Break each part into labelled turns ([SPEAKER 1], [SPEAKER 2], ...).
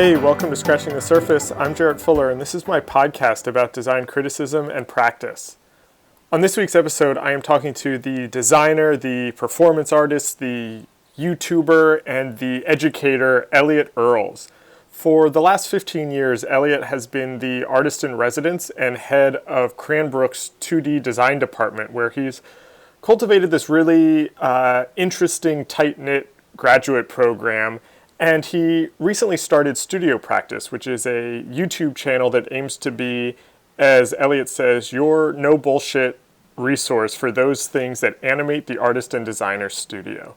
[SPEAKER 1] Hey, welcome to Scratching the Surface. I'm Jarrett Fuller, and this is my podcast about design criticism and practice. On this week's episode, I am talking to the designer, the performance artist, the YouTuber, and the educator, Elliott Earls. For the last 15 years, Elliott has been the artist in residence and head of Cranbrook's 2D design department, where he's cultivated this really interesting, tight-knit graduate program. And he recently started Studio Practice, which is a YouTube channel that aims to be, as Elliott says, your no bullshit resource for those things that animate the artist and designer studio.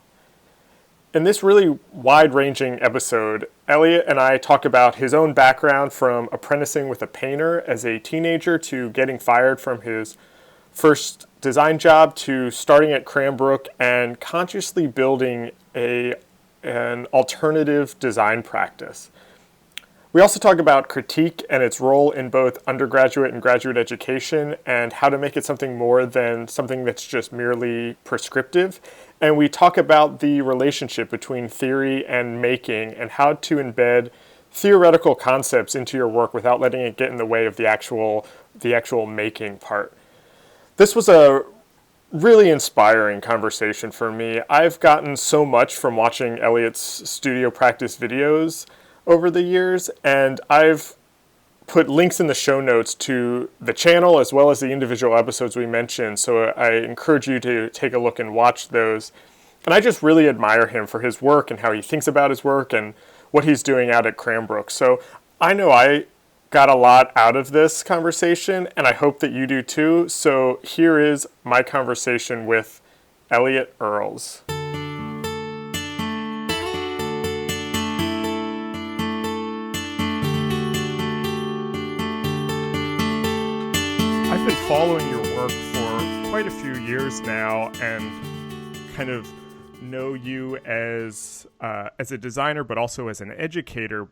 [SPEAKER 1] In this really wide-ranging episode, Elliott and I talk about his own background from apprenticing with a painter as a teenager to getting fired from his first design job to starting at Cranbrook and consciously building an alternative design practice. We also talk about critique and its role in both undergraduate and graduate education and how to make it something more than something that's just merely prescriptive. And we talk about the relationship between theory and making and how to embed theoretical concepts into your work without letting it get in the way of the actual making part. This was a really inspiring conversation for me. I've gotten so much from watching Elliott's Studio Practice videos over the years, and I've put links in the show notes to the channel as well as the individual episodes we mentioned, so I encourage you to take a look and watch those. And I just really admire him for his work and how he thinks about his work and what he's doing out at Cranbrook. So I know I got a lot out of this conversation, and I hope that you do too. So here is my conversation with Elliott Earls. I've been following your work for quite a few years now and kind of know you as a designer, but also as an educator.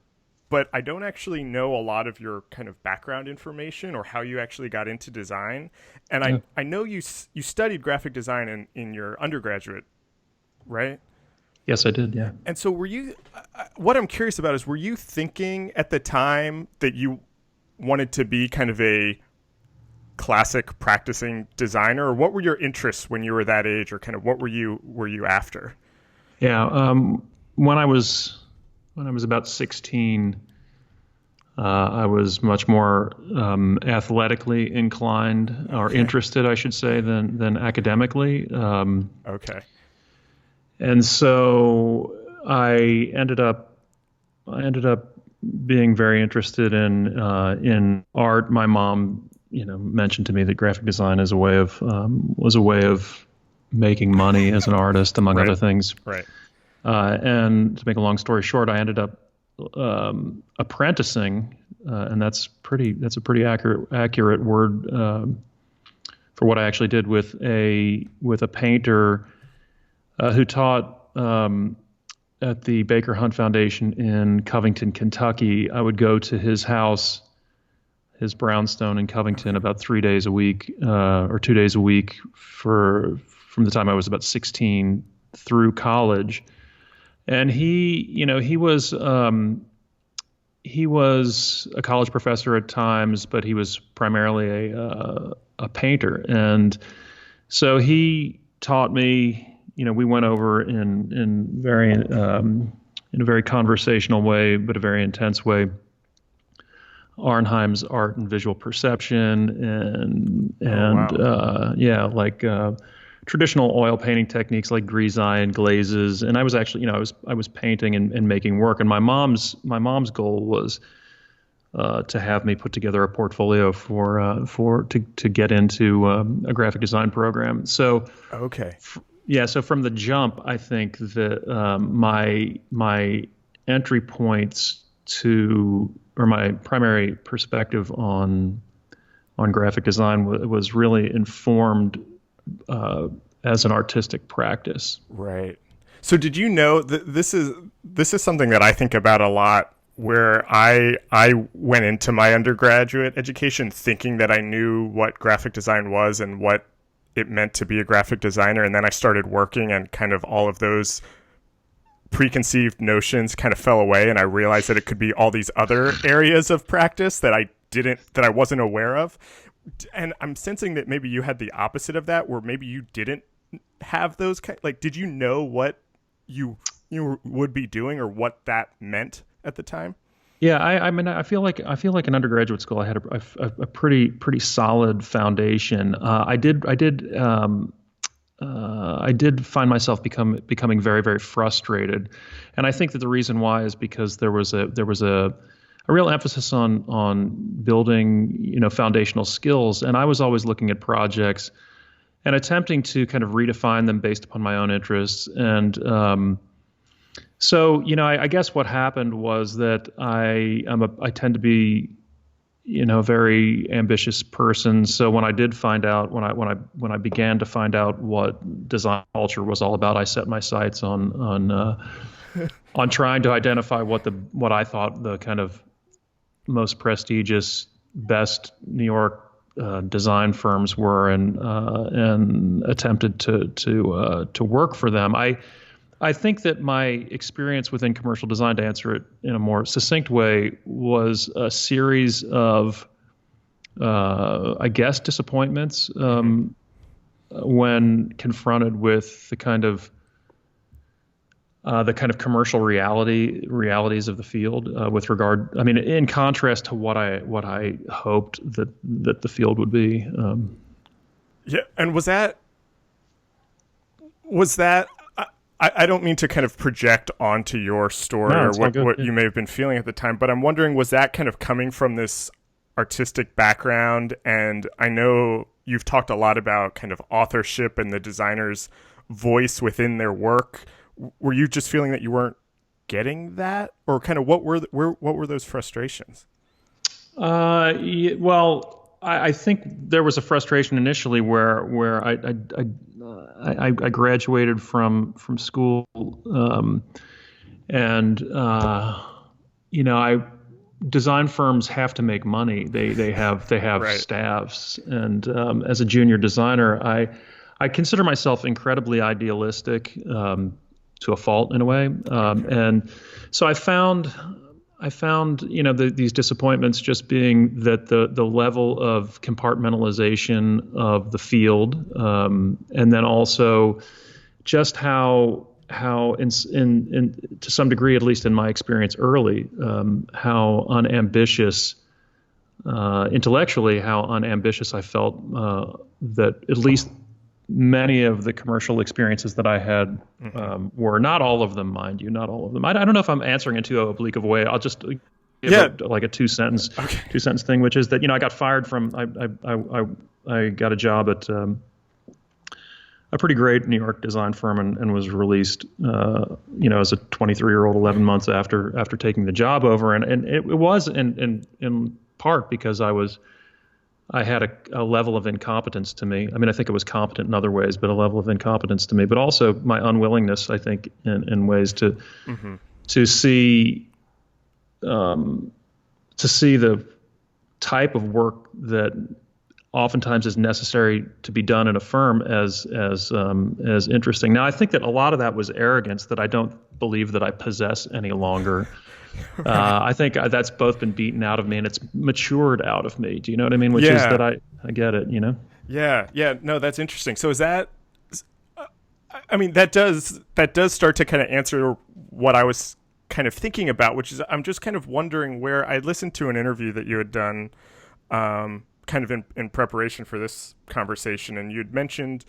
[SPEAKER 1] But I don't actually know a lot of your kind of background information or how you actually got into design. And I know you studied graphic design in your undergraduate, right?
[SPEAKER 2] Yes, I did, yeah.
[SPEAKER 1] And so what I'm curious about is, were you thinking at the time that you wanted to be kind of a classic practicing designer, or what were your interests when you were that age, or kind of what were you after?
[SPEAKER 2] Yeah, when I was about 16, I was much more athletically inclined, or interested, I should say, than academically.
[SPEAKER 1] Okay.
[SPEAKER 2] And so I ended up being very interested in art. My mom, mentioned to me that graphic design was a way of making money as an artist, among other things.
[SPEAKER 1] Right.
[SPEAKER 2] And to make a long story short, I ended up apprenticing, and that's a pretty accurate word for what I actually did with a painter who taught at the Baker Hunt Foundation in Covington, Kentucky. I would go to his house, his brownstone in Covington, about 3 days a week or 2 days a week from the time I was about 16 through college. And he was a college professor at times, but he was primarily a painter. And so he taught me. We went over in a very conversational way, but a very intense way, Arnheim's art and visual perception, traditional oil painting techniques like grisaille and glazes. And I was actually, I was painting and making work. And my mom's goal was to have me put together a portfolio to get into a graphic design program. So
[SPEAKER 1] okay.
[SPEAKER 2] So from the jump, I think that my entry points or my primary perspective on graphic design was really informed as an artistic practice.
[SPEAKER 1] Right. So did you know that this is something that I think about a lot, where I went into my undergraduate education thinking that I knew what graphic design was and what it meant to be a graphic designer, and then I started working, and kind of all of those preconceived notions kind of fell away, and I realized that it could be all these other areas of practice that I wasn't aware of. And I'm sensing that maybe you had the opposite of that, where maybe you didn't have those like, did you know what you would be doing or what that meant at the time?
[SPEAKER 2] Yeah, I mean, I feel like in undergraduate school I had a pretty solid foundation. I did find myself becoming very, very frustrated, and I think that the reason why is because there was a real emphasis on building, foundational skills, and I was always looking at projects and attempting to kind of redefine them based upon my own interests. And so, I guess what happened was that I tend to be, a very ambitious person. So when I did find out, when I began to find out what design culture was all about, I set my sights on trying to identify what I thought the kind of most prestigious, best New York design firms were, and attempted to work for them. I think that my experience within commercial design, to answer it in a more succinct way, was a series of, I guess, disappointments when confronted with the kind of commercial realities of the field, with regard. I mean, in contrast to what I hoped that the field would be.
[SPEAKER 1] Yeah, and was that? I don't mean to kind of project onto your story or what you may have been feeling at the time, but I'm wondering, was that kind of coming from this artistic background? And I know you've talked a lot about kind of authorship and the designer's voice within their work. Were you just feeling that you weren't getting that, or kind of what were those frustrations?
[SPEAKER 2] Well, I think there was a frustration initially where I graduated from school, design firms have to make money. They have right. Staffs, and as a junior designer, I consider myself incredibly idealistic, to a fault in a way, and so I found these disappointments just being that the level of compartmentalization of the field, and then also just how in to some degree, at least in my experience early, how unambitious intellectually, how unambitious I felt, that at least many of the commercial experiences that I had were, not all of them, mind you, not all of them. I don't know if I'm answering in too oblique of a way. I'll just give a two sentence thing, which is that I got fired from I got a job at a pretty great New York design firm, and was released as a 23-year-old 11 months after taking the job over, and it was in part because I had a level of incompetence to me. I mean, I think it was competent in other ways, but a level of incompetence to me, but also my unwillingness, I think, in ways to see the type of work that oftentimes is necessary to be done in a firm as interesting. Now, I think that a lot of that was arrogance that I don't believe that I possess any longer. I think that's both been beaten out of me, and it's matured out of me. Do you know what I mean? Which is that I get it,
[SPEAKER 1] Yeah. No, that's interesting. So is that, I mean, that does start to kind of answer what I was kind of thinking about, which is I'm just kind of wondering where I listened to an interview that you had done kind of in preparation for this conversation, and you had mentioned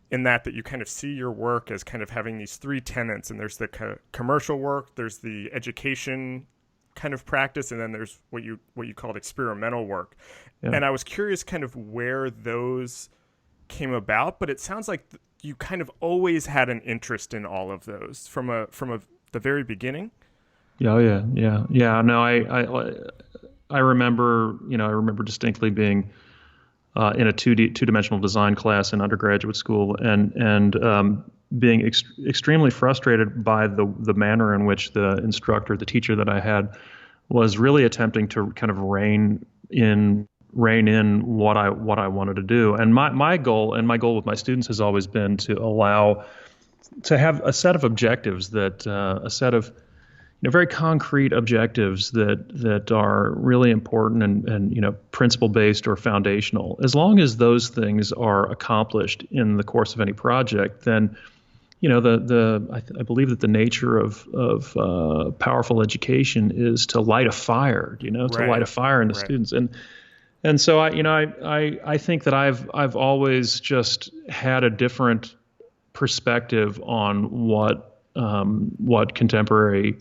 [SPEAKER 1] in that you kind of see your work as kind of having these three tenets, and there's the commercial work, there's the education kind of practice, and then there's what you called experimental work. Yeah. And I was curious kind of where those came about, but it sounds like you kind of always had an interest in all of those from the very beginning.
[SPEAKER 2] Oh yeah. No, I remember, I remember distinctly being in a two-dimensional design class in undergraduate school, and being extremely frustrated by the manner in which the instructor, the teacher that I had, was really attempting to kind of rein in what I wanted to do. And my goal with my students has always been to allow to have a set of objectives that a set of very concrete objectives that are really important and principle based or foundational. As long as those things are accomplished in the course of any project, then I believe that the nature of powerful education is to light a fire, to light a fire in the students. And so I think that I've always just had a different perspective on what contemporary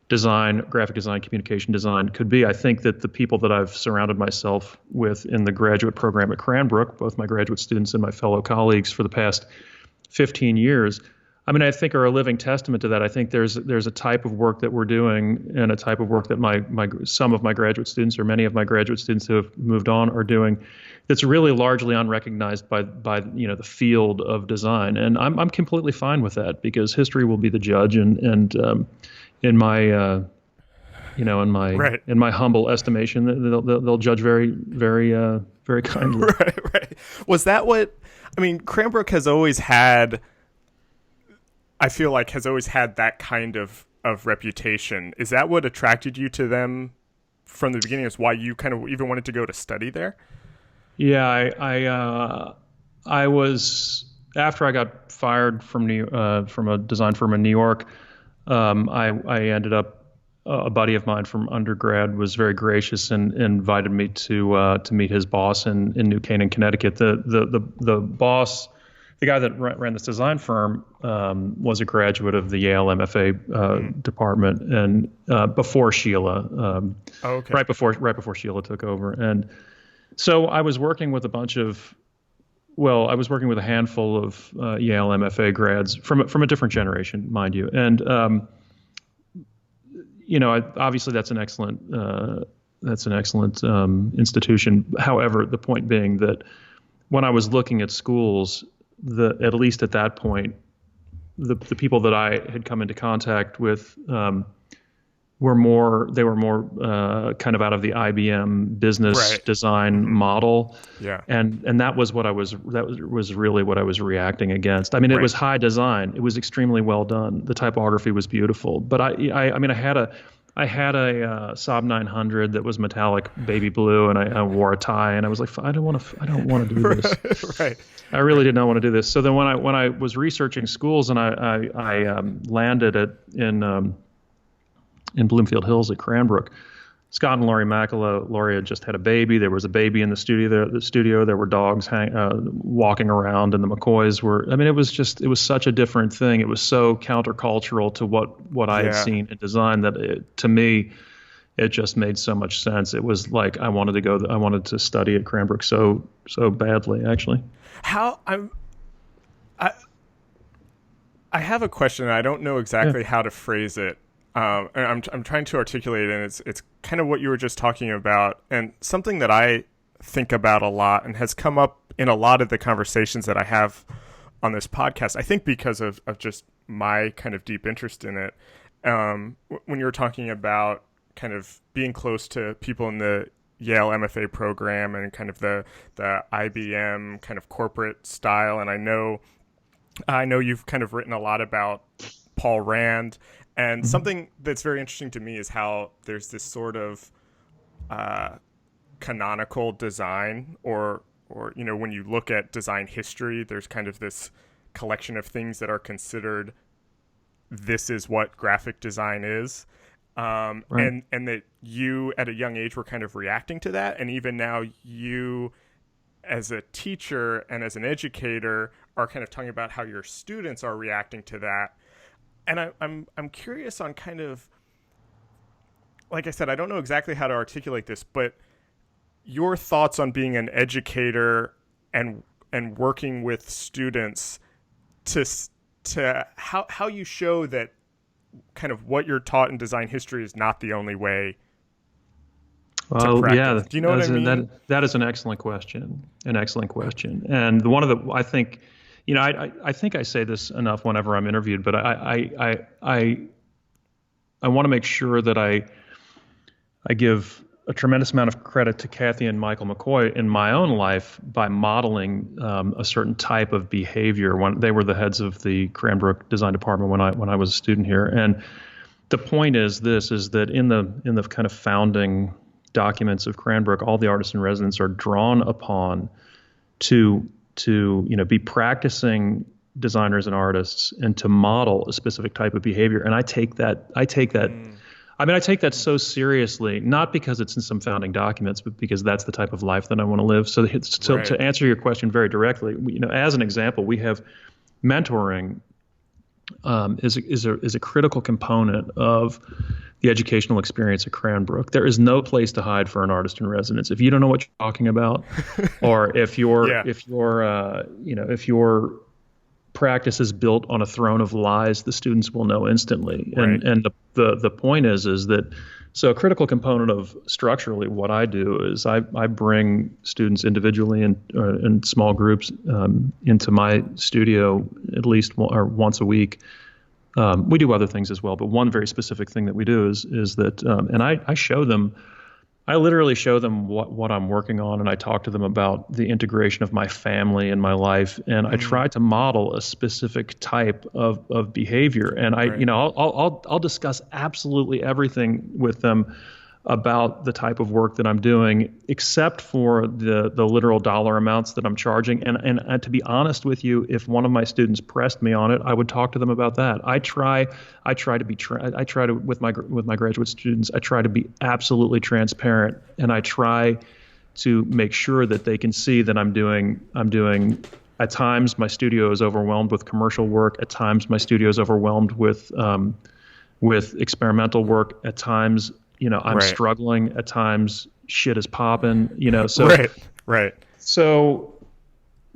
[SPEAKER 2] design, graphic design, communication design could be. I think that the people that I've surrounded myself with in the graduate program at Cranbrook, both my graduate students and my fellow colleagues for the past 15 years, I think are a living testament to that. I think there's a type of work that we're doing and a type of work that some of my graduate students or many of my graduate students who have moved on are doing that's really largely unrecognized by the field of design. And I'm completely fine with that, because history will be the judge, and in my in my humble estimation, they'll judge very, very, very kindly.
[SPEAKER 1] Right. Was that what Cranbrook has always had? I feel like has always had that kind of reputation. Is that what attracted you to them from the beginning? Is why you kind of even wanted to go to study there?
[SPEAKER 2] Yeah, I was, after I got fired from a design firm in New York. I ended up, a buddy of mine from undergrad was very gracious and invited me to meet his boss in New Canaan, Connecticut. The boss, the guy that ran this design firm, was a graduate of the Yale MFA department, and before Sheila, right before Sheila took over. And so I was working with I was working with a handful of Yale MFA grads from a different generation, mind you. And obviously that's an excellent institution. However, the point being that when I was looking at schools, at least at that point, the people that I had come into contact with were more kind of out of the IBM business design model.
[SPEAKER 1] Yeah.
[SPEAKER 2] And that was really what I was reacting against. It was high design. It was extremely well done. The typography was beautiful. But I had a Saab 900 that was metallic baby blue, and I wore a tie, and I was like, I don't want to do this.
[SPEAKER 1] Right.
[SPEAKER 2] I really did not want to do this. So then when I was researching schools, and I landed in Bloomfield Hills at Cranbrook, Scott and Laurie Macula. Laurie had just had a baby. There was a baby in the studio. There were dogs walking around, and the McCoys were. It was such a different thing. It was so countercultural to what I had seen in design that to me, it just made so much sense. It was like I wanted to study at Cranbrook so badly, actually.
[SPEAKER 1] I have a question, and I don't know exactly how to phrase it. I'm trying to articulate it, and it's kind of what you were just talking about, and something that I think about a lot and has come up in a lot of the conversations that I have on this podcast. I think because of just my kind of deep interest in it. When you were talking about kind of being close to people in the Yale MFA program and kind of the IBM kind of corporate style, and I know you've kind of written a lot about Paul Rand. And something that's very interesting to me is how there's this sort of canonical design, or when you look at design history, there's kind of this collection of things that are considered, this is what graphic design is. And that you at a young age were kind of reacting to that. And even now you as a teacher and as an educator are kind of talking about how your students are reacting to that. And I'm curious on kind of, like I said, I don't know exactly how to articulate this, but your thoughts on being an educator and working with students to how you show that kind of what you're taught in design history is not the only way to practice.
[SPEAKER 2] Yeah.
[SPEAKER 1] Do you know what I mean?
[SPEAKER 2] That is an excellent question. And one of the, I think, I think I say this enough whenever I'm interviewed, but I want to make sure that I give a tremendous amount of credit to Kathy and Michael McCoy in my own life by modeling a certain type of behavior. When they were the heads of the Cranbrook design department when I was a student here, and the point is that in the kind of founding documents of Cranbrook, all the artists in residence are drawn upon to be practicing designers and artists and to model a specific type of behavior. And I take that so seriously, not because it's in some founding documents, but because that's the type of life that I want to live. So to answer your question very directly, as an example, we have mentoring is a critical component of the educational experience at Cranbrook. There is no place to hide for an artist in residence. If you don't know what you're talking about, or if your practice is built on a throne of lies, the students will know instantly.
[SPEAKER 1] Right.
[SPEAKER 2] And the point is that, so a critical component of structurally what I do is I bring students individually and in small groups into my studio at least once a week. We do other things as well, but one very specific thing that we do is that, and I show them, I literally show them what I'm working on, and I talk to them about the integration of my family and my life, and I try to model a specific type of behavior. And I'll discuss absolutely everything with them about the type of work that I'm doing, except for the literal dollar amounts that I'm charging. And to be honest with you, if one of my students pressed me on it, I would talk to them about that. I try to with my graduate students, I try to be absolutely transparent, and I try to make sure that they can see that I'm doing. At times, my studio is overwhelmed with commercial work. At times, my studio is overwhelmed with experimental work. At times, I'm struggling. At times, shit is popping. So
[SPEAKER 1] right.
[SPEAKER 2] So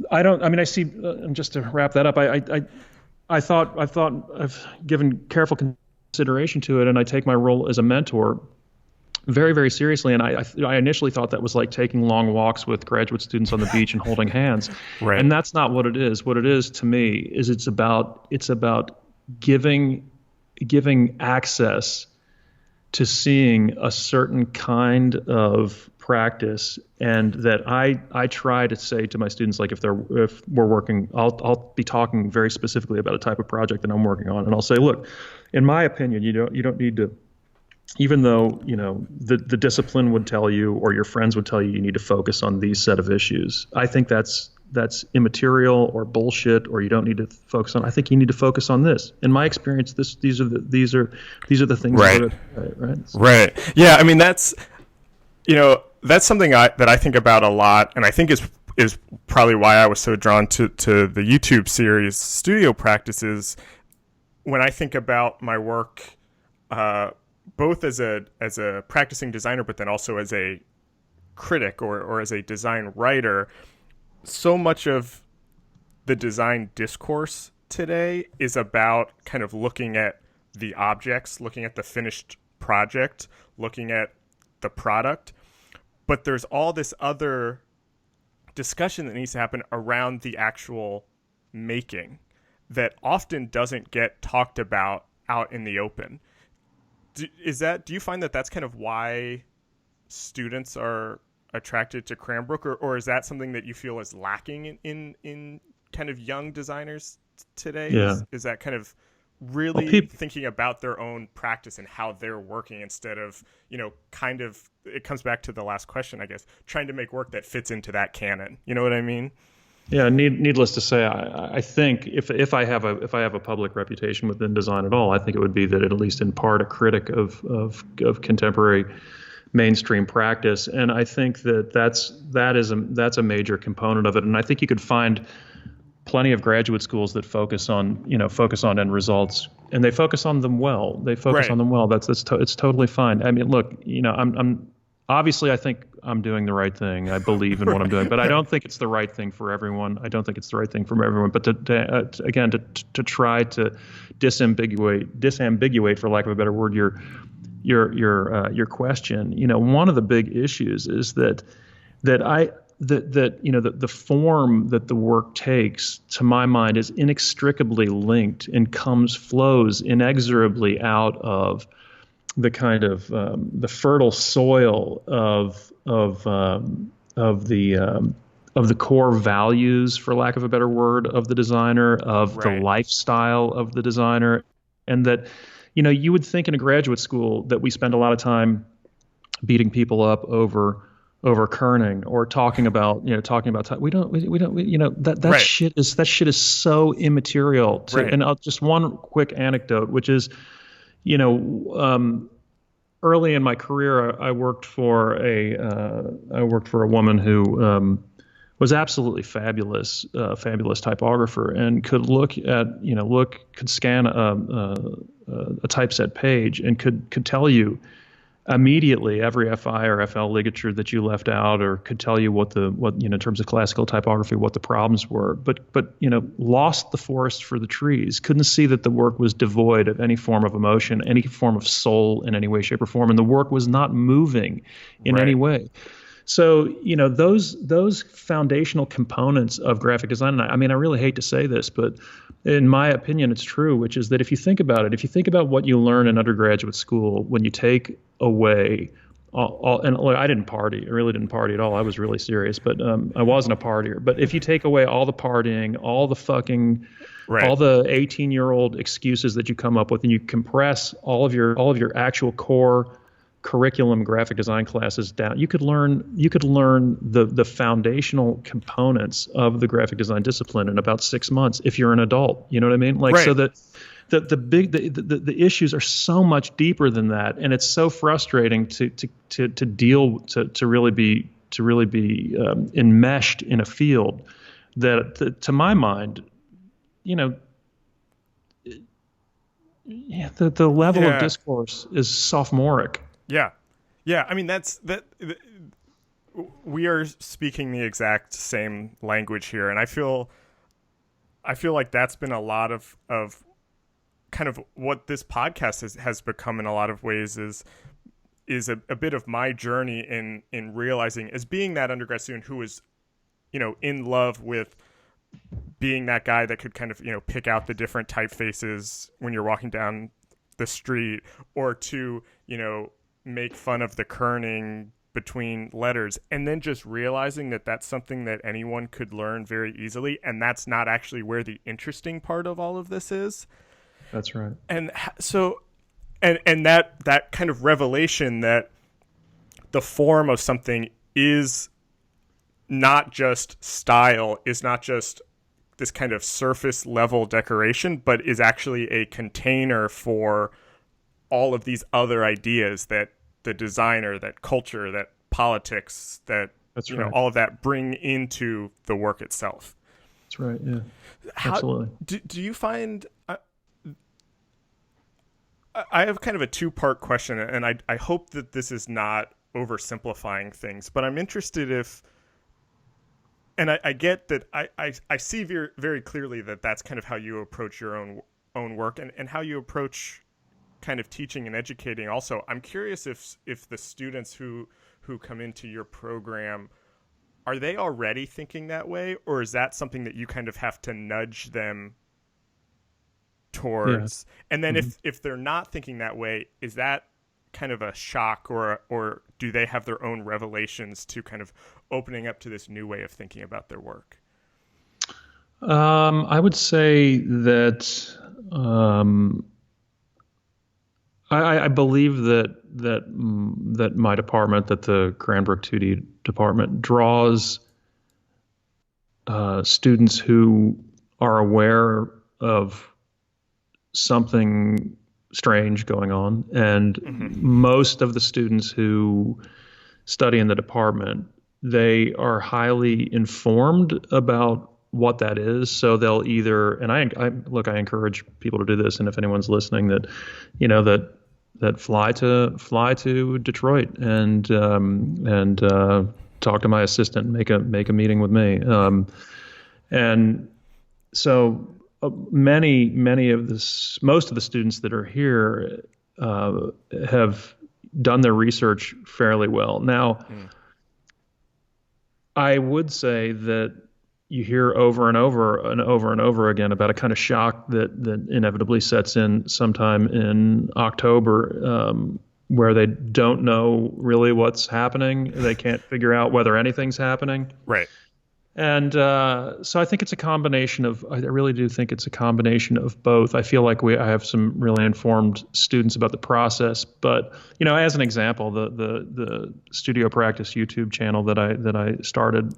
[SPEAKER 2] I see. Just to wrap that up, I thought I've given careful consideration to it, and I take my role as a mentor very, very seriously. And I initially thought that was like taking long walks with graduate students on the beach and holding hands.
[SPEAKER 1] Right.
[SPEAKER 2] And that's not what it is. What it is to me is it's about giving access to seeing a certain kind of practice, and that I try to say to my students, like if we're working, I'll be talking very specifically about a type of project that I'm working on, and I'll say, look, in my opinion, you don't need to, even though the discipline would tell you, or your friends would tell you need to focus on these set of issues. I think that's immaterial or bullshit, or you don't need to focus on. I think you need to focus on this. In my experience, these are the things.
[SPEAKER 1] Right. Yeah. I mean, that's something that I think about a lot, and I think is probably why I was so drawn to the YouTube series Studio Practices. When I think about my work, both as a practicing designer, but then also as a critic or as a design writer, so much of the design discourse today is about kind of looking at the objects, looking at the finished project, looking at the product. But there's all this other discussion that needs to happen around the actual making that often doesn't get talked about out in the open. Do you find that that's kind of why students are attracted to Cranbrook, or is that something that you feel is lacking in kind of young designers today?
[SPEAKER 2] Yeah.
[SPEAKER 1] Is that kind of really thinking about their own practice and how they're working, instead of, kind of, it comes back to the last question, I guess, trying to make work that fits into that canon. You know what I mean?
[SPEAKER 2] Yeah. Needless to say, I think if I have a public reputation within design at all, I think it would be that, at least in part, a critic of contemporary mainstream practice. And I think that's a major component of it. And I think you could find plenty of graduate schools that focus on end results, and they focus on them well. On them well. It's totally fine. I mean, look, I'm obviously, I think I'm doing the right thing. I believe in what I'm doing, but I don't think it's the right thing for everyone. But to try to disambiguate, for lack of a better word, your question. One of the big issues is that the form that the work takes, to my mind, is inextricably linked and flows inexorably out of kind of the fertile soil of the core values, for lack of a better word, of the designer, of the
[SPEAKER 1] Right.
[SPEAKER 2] lifestyle of the designer, and that, you would think in a graduate school that we spend a lot of time beating people up over kerning or talking about that
[SPEAKER 1] Right.
[SPEAKER 2] shit is so immaterial to.
[SPEAKER 1] Right.
[SPEAKER 2] And just one quick anecdote, which is, you know early in my career, I worked for a woman who was absolutely fabulous, fabulous typographer, and could could scan a typeset page and could tell you immediately every FI or FL ligature that you left out, or could tell you what in terms of classical typography, what the problems were, but lost the forest for the trees, couldn't see that the work was devoid of any form of emotion, any form of soul in any way, shape, or form, and the work was not moving in any
[SPEAKER 1] Right.
[SPEAKER 2] way. So, those foundational components of graphic design, and I really hate to say this, but in my opinion, it's true, which is that if you think about what you learn in undergraduate school, when you take away and look, I didn't party. I really didn't party at all. I was really serious, but I wasn't a partier. But if you take away all the partying, all the fucking,
[SPEAKER 1] Right.
[SPEAKER 2] all the 18-year-old excuses that you come up with, and you compress all of your actual core curriculum graphic design classes down, you could learn the foundational components of the graphic design discipline in about 6 months if you're an adult. You know what I mean? Like, so
[SPEAKER 1] Right.
[SPEAKER 2] that the issues are so much deeper than that, and it's so frustrating to really be enmeshed in a field that, to my mind, the level of
[SPEAKER 1] Yeah.
[SPEAKER 2] discourse is sophomoric.
[SPEAKER 1] Yeah. Yeah. I mean, we are speaking the exact same language here, and I feel like that's been a lot of kind of what this podcast has become in a lot of ways, is a bit of my journey in realizing, as being that undergrad student who was, in love with being that guy that could kind of, pick out the different typefaces when you're walking down the street, or to, make fun of the kerning between letters, and then just realizing that that's something that anyone could learn very easily, and that's not actually where the interesting part of all of this is.
[SPEAKER 2] That's right.
[SPEAKER 1] And so, and that kind of revelation that the form of something is not just style, is not just this kind of surface level decoration, but is actually a container for all of these other ideas that the designer, that culture, that politics, that
[SPEAKER 2] That's right.
[SPEAKER 1] all of that bring into the work itself.
[SPEAKER 2] That's right. Yeah. Absolutely.
[SPEAKER 1] Do you find? I have kind of a two-part question, and I hope that this is not oversimplifying things, but I'm interested if, and I get that I see very, very clearly that that's kind of how you approach your own work, and how you approach kind of teaching and educating also. I'm curious if the students who come into your program, are they already thinking that way, or is that something that you kind of have to nudge them towards? Yeah. And then if they're not thinking that way, is that kind of a shock, or do they have their own revelations to kind of opening up to this new way of thinking about their work?
[SPEAKER 2] I would say that I believe that my department, that the Cranbrook 2D department, draws students who are aware of something strange going on, and most of the students who study in the department, they are highly informed about what that is. So they'll either, and I encourage people to do this, and if anyone's listening, that that fly to Detroit and talk to my assistant, make a meeting with me, and so most of the students that are here have done their research fairly well. Now, I would say that you hear over and over and over and over again about a kind of shock that inevitably sets in sometime in October, where they don't know really what's happening. They can't figure out whether anything's happening.
[SPEAKER 1] Right.
[SPEAKER 2] And so I think it's a combination of, I really do think it's a combination of both. I feel like I have some really informed students about the process, but as an example, the Studio Practice YouTube channel that I started,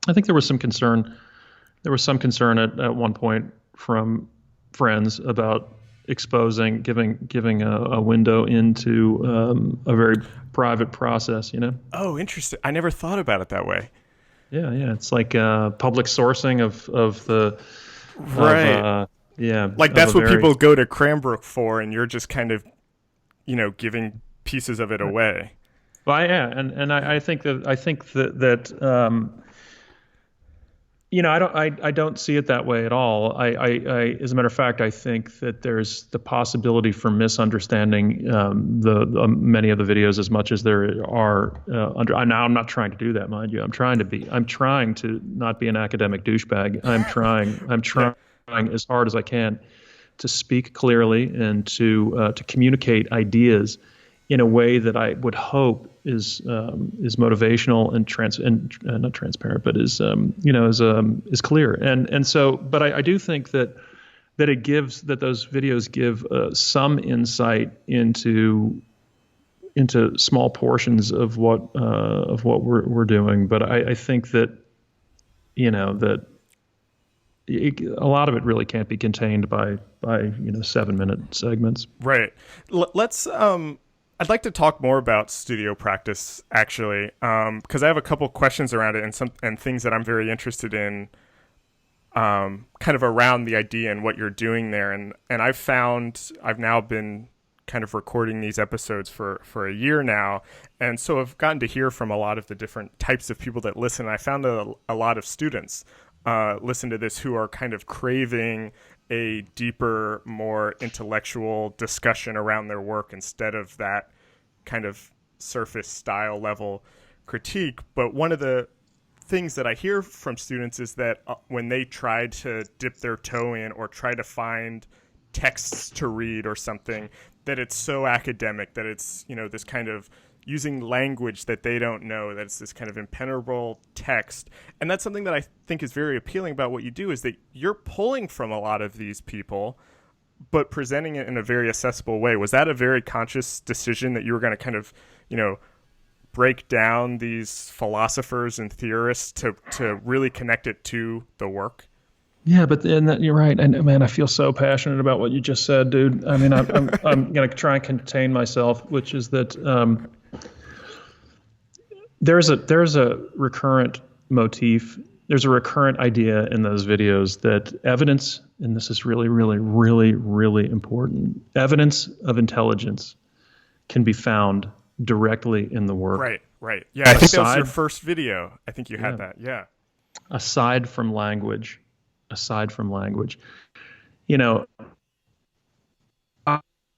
[SPEAKER 2] I think there was some concern. There was some concern at one point from friends about giving a window into a very private process.
[SPEAKER 1] Oh, interesting. I never thought about it that way.
[SPEAKER 2] Yeah. It's like public sourcing of the
[SPEAKER 1] right. Like that's what people go to Cranbrook for, and you're just kind of, giving pieces of it away.
[SPEAKER 2] Well, yeah, and I think that I don't see it that way at all. I as a matter of fact, I think that there's the possibility for misunderstanding the many of the videos as much as there are now I'm not trying to do that, mind you. I'm trying to not be an academic douchebag. I'm trying as hard as I can to speak clearly and to communicate ideas in a way that I would hope is motivational and not transparent, but is clear. And so, but I do think that those videos give some insight into small portions of what we're doing. But I think that a lot of it really can't be contained by 7-minute segments.
[SPEAKER 1] Right. Let's. I'd like to talk more about Studio Practice, actually, because I have a couple questions around it and things that I'm very interested in, kind of around the idea and what you're doing there. And I've now been kind of recording these episodes for a year now, and so I've gotten to hear from a lot of the different types of people that listen. I found a lot of students listen to this who are kind of craving a deeper, more intellectual discussion around their work instead of that kind of surface style level critique. But one of the things that I hear from students is that when they try to dip their toe in or try to find texts to read or something, that it's so academic, that it's, this kind of using language that they don't know, that it's this kind of impenetrable text. And that's something that I think is very appealing about what you do, is that you're pulling from a lot of these people, but presenting it in a very accessible way. Was that a very conscious decision that you were going to kind of, break down these philosophers and theorists to really connect it to the work?
[SPEAKER 2] Yeah, but you're right. And man, I feel so passionate about what you just said, dude. I mean, I'm going to try and contain myself, which is that there's a recurrent motif. There's a recurrent idea in those videos that evidence, and this is really, really, really, really important, evidence of intelligence can be found directly in the work.
[SPEAKER 1] Right. Yeah, I think that was your first video. I think you had that. Yeah.
[SPEAKER 2] Aside from language. I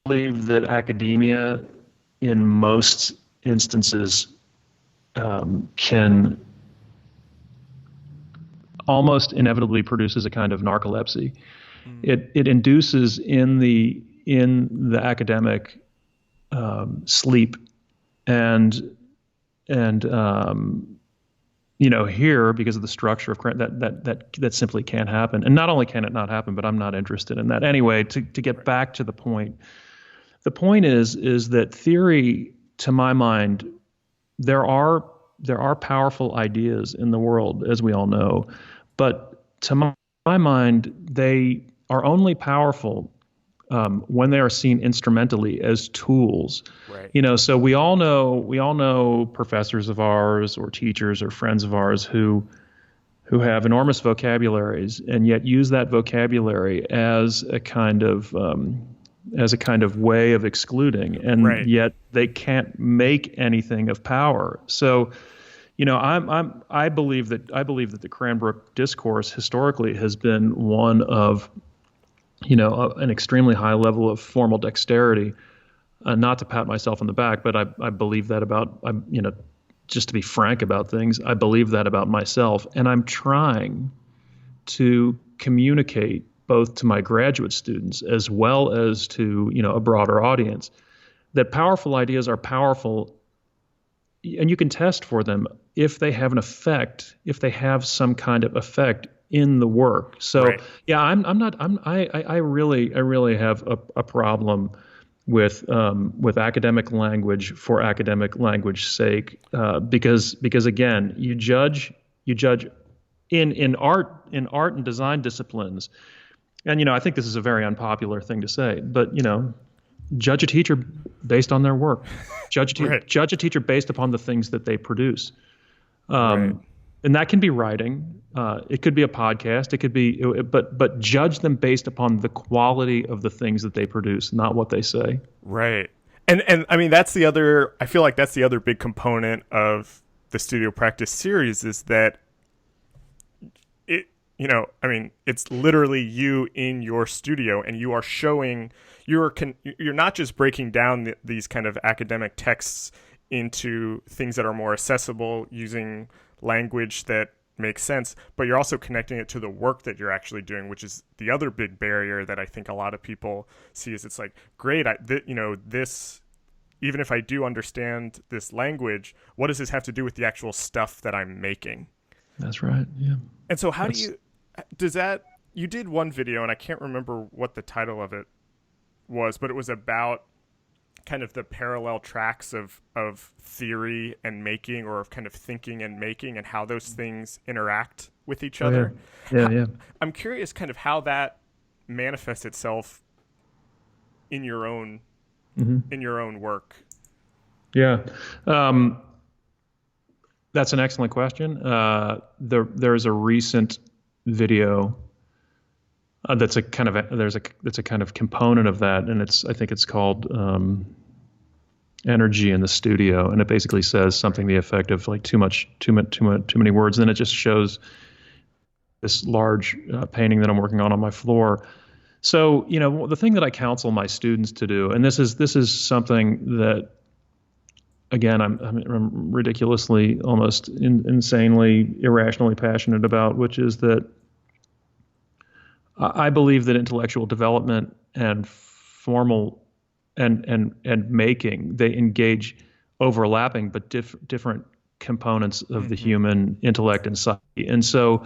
[SPEAKER 2] believe that academia in most instances can almost inevitably produces a kind of narcolepsy. It induces in the academic sleep and here, because of the structure of that simply can't happen. And not only can it not happen, but I'm not interested in that. Anyway, to get back to the point is that theory, to my mind, there are powerful ideas in the world, as we all know, but to my mind, they are only powerful when they are seen instrumentally as tools. Right. So we all know professors of ours or teachers or friends of ours who have enormous vocabularies and yet use that vocabulary as a kind of way of excluding, and right. Yet they can't make anything of power. So, I believe that the Cranbrook discourse historically has been one of an extremely high level of formal dexterity. Not to pat myself on the back, but I believe that about just to be frank about things, I believe that about myself. And I'm trying to communicate both to my graduate students as well as to, a broader audience, that powerful ideas are powerful, and you can test for them if they have an effect, if they have some kind of effect in the work. So
[SPEAKER 1] Right.
[SPEAKER 2] yeah, I really have a problem with academic language for academic language's sake, because again, you judge in art and design disciplines, and I think this is a very unpopular thing to say, but judge a teacher based on their work,
[SPEAKER 1] Right.
[SPEAKER 2] judge a teacher based upon the things that they produce.
[SPEAKER 1] Right.
[SPEAKER 2] And that can be writing. It could be a podcast. It could be, but judge them based upon the quality of the things that they produce, not what they say.
[SPEAKER 1] Right. And I mean, I feel like that's the other big component of the studio practice series, is that it's literally you in your studio, and you are showing, you're not just breaking down these kind of academic texts into things that are more accessible using language that makes sense, but you're also connecting it to the work that you're actually doing, which is the other big barrier that I think a lot of people see. Is it's like, great, this, even if I do understand this language, what does this have to do with the actual stuff that I'm making?
[SPEAKER 2] That's right. Yeah.
[SPEAKER 1] And so you did one video, and I can't remember what the title of it was, but it was about kind of the parallel tracks of theory and making, or of kind of thinking and making, and how those things interact with each other.
[SPEAKER 2] Yeah.
[SPEAKER 1] I'm curious kind of how that manifests itself in your own work.
[SPEAKER 2] Yeah. That's an excellent question. There's a recent video that's a kind of component of that, and I think it's called Energy in the Studio, and it basically says something to the effect of like too many words. And then it just shows this large painting that I'm working on my floor. So the thing that I counsel my students to do, and this is something that, again, I'm ridiculously, almost insanely, irrationally passionate about, which is that I believe that intellectual development and formal and making, they engage overlapping but different components of the human intellect and psyche. And so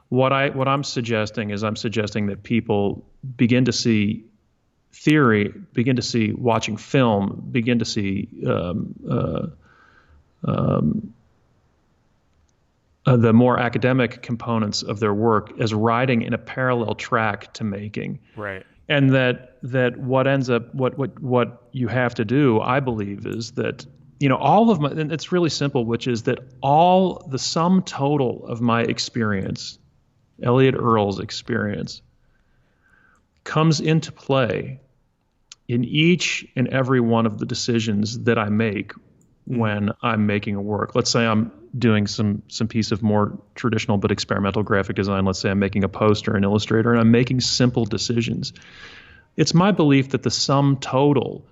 [SPEAKER 2] what I'm suggesting that people begin to see theory, begin to see watching film, begin to see the more academic components of their work as riding in a parallel track to making.
[SPEAKER 1] Right.
[SPEAKER 2] And that what ends up, what you have to do, I believe, is that, and it's really simple, which is that all the sum total of my experience, Elliott Earls' experience, comes into play in each and every one of the decisions that I make when I'm making a work. Let's say I'm doing some piece of more traditional but experimental graphic design. Let's say I'm making a poster in Illustrator, and I'm making simple decisions. It's my belief that the sum total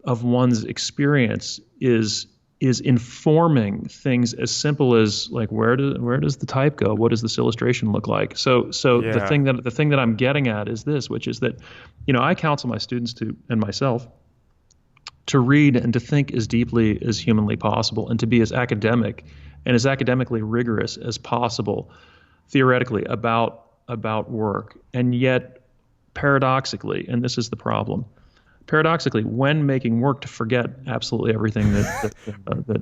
[SPEAKER 2] of one's experience is informing things as simple as, like, where does the type go? What does this illustration look like? So
[SPEAKER 1] Yeah.
[SPEAKER 2] the thing that I'm getting at is this, which is that, I counsel my students and myself to read and to think as deeply as humanly possible, and to be as academic and as academically rigorous as possible theoretically about work. And yet, paradoxically, and this is the problem, paradoxically, when making work, to forget absolutely everything that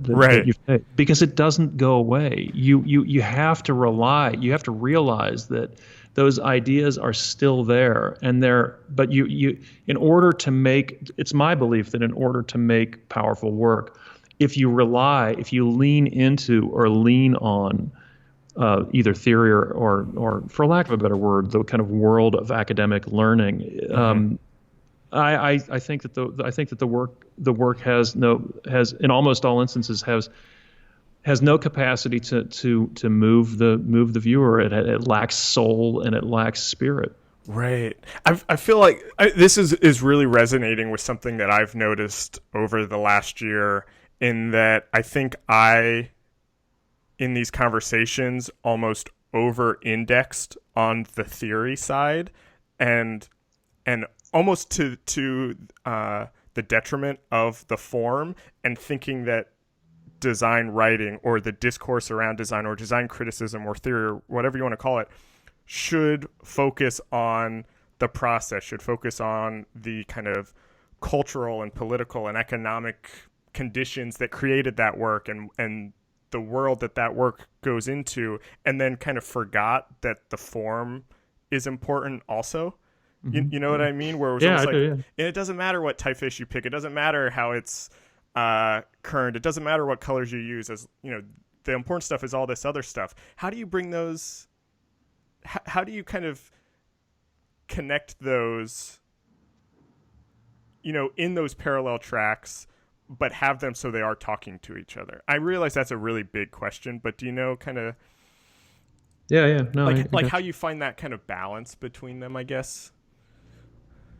[SPEAKER 1] Right.
[SPEAKER 2] you've made, because it doesn't go away. You have to realize that those ideas are still there, but in order to make, it's my belief that in order to make powerful work, if you lean into or lean on either theory or, for lack of a better word, the kind of world of academic learning, I think that the work has in almost all instances has no capacity to move the viewer. It lacks soul and it lacks spirit.
[SPEAKER 1] Right. I feel like this is really resonating with something that I've noticed over the last year, in that I think I in these conversations almost over-indexed on the theory side, and almost to the detriment of the form, and thinking that design writing or the discourse around design or design criticism or theory or whatever you want to call it should focus on the process, should focus on the kind of cultural and political and economic conditions that created that work and the world that work goes into, and then kind of forgot that the form is important also. You know what I mean? Where it was almost like, and it doesn't matter what typeface you pick. It doesn't matter how it's current. It doesn't matter what colors you use. As you know, the important stuff is all this other stuff. How do you bring those? How do you kind of connect those? You know, in those parallel tracks, but have them so they are talking to each other. I realize that's a really big question, but do you know kind of?
[SPEAKER 2] Yeah. No,
[SPEAKER 1] like how you find that kind of balance between them, I guess.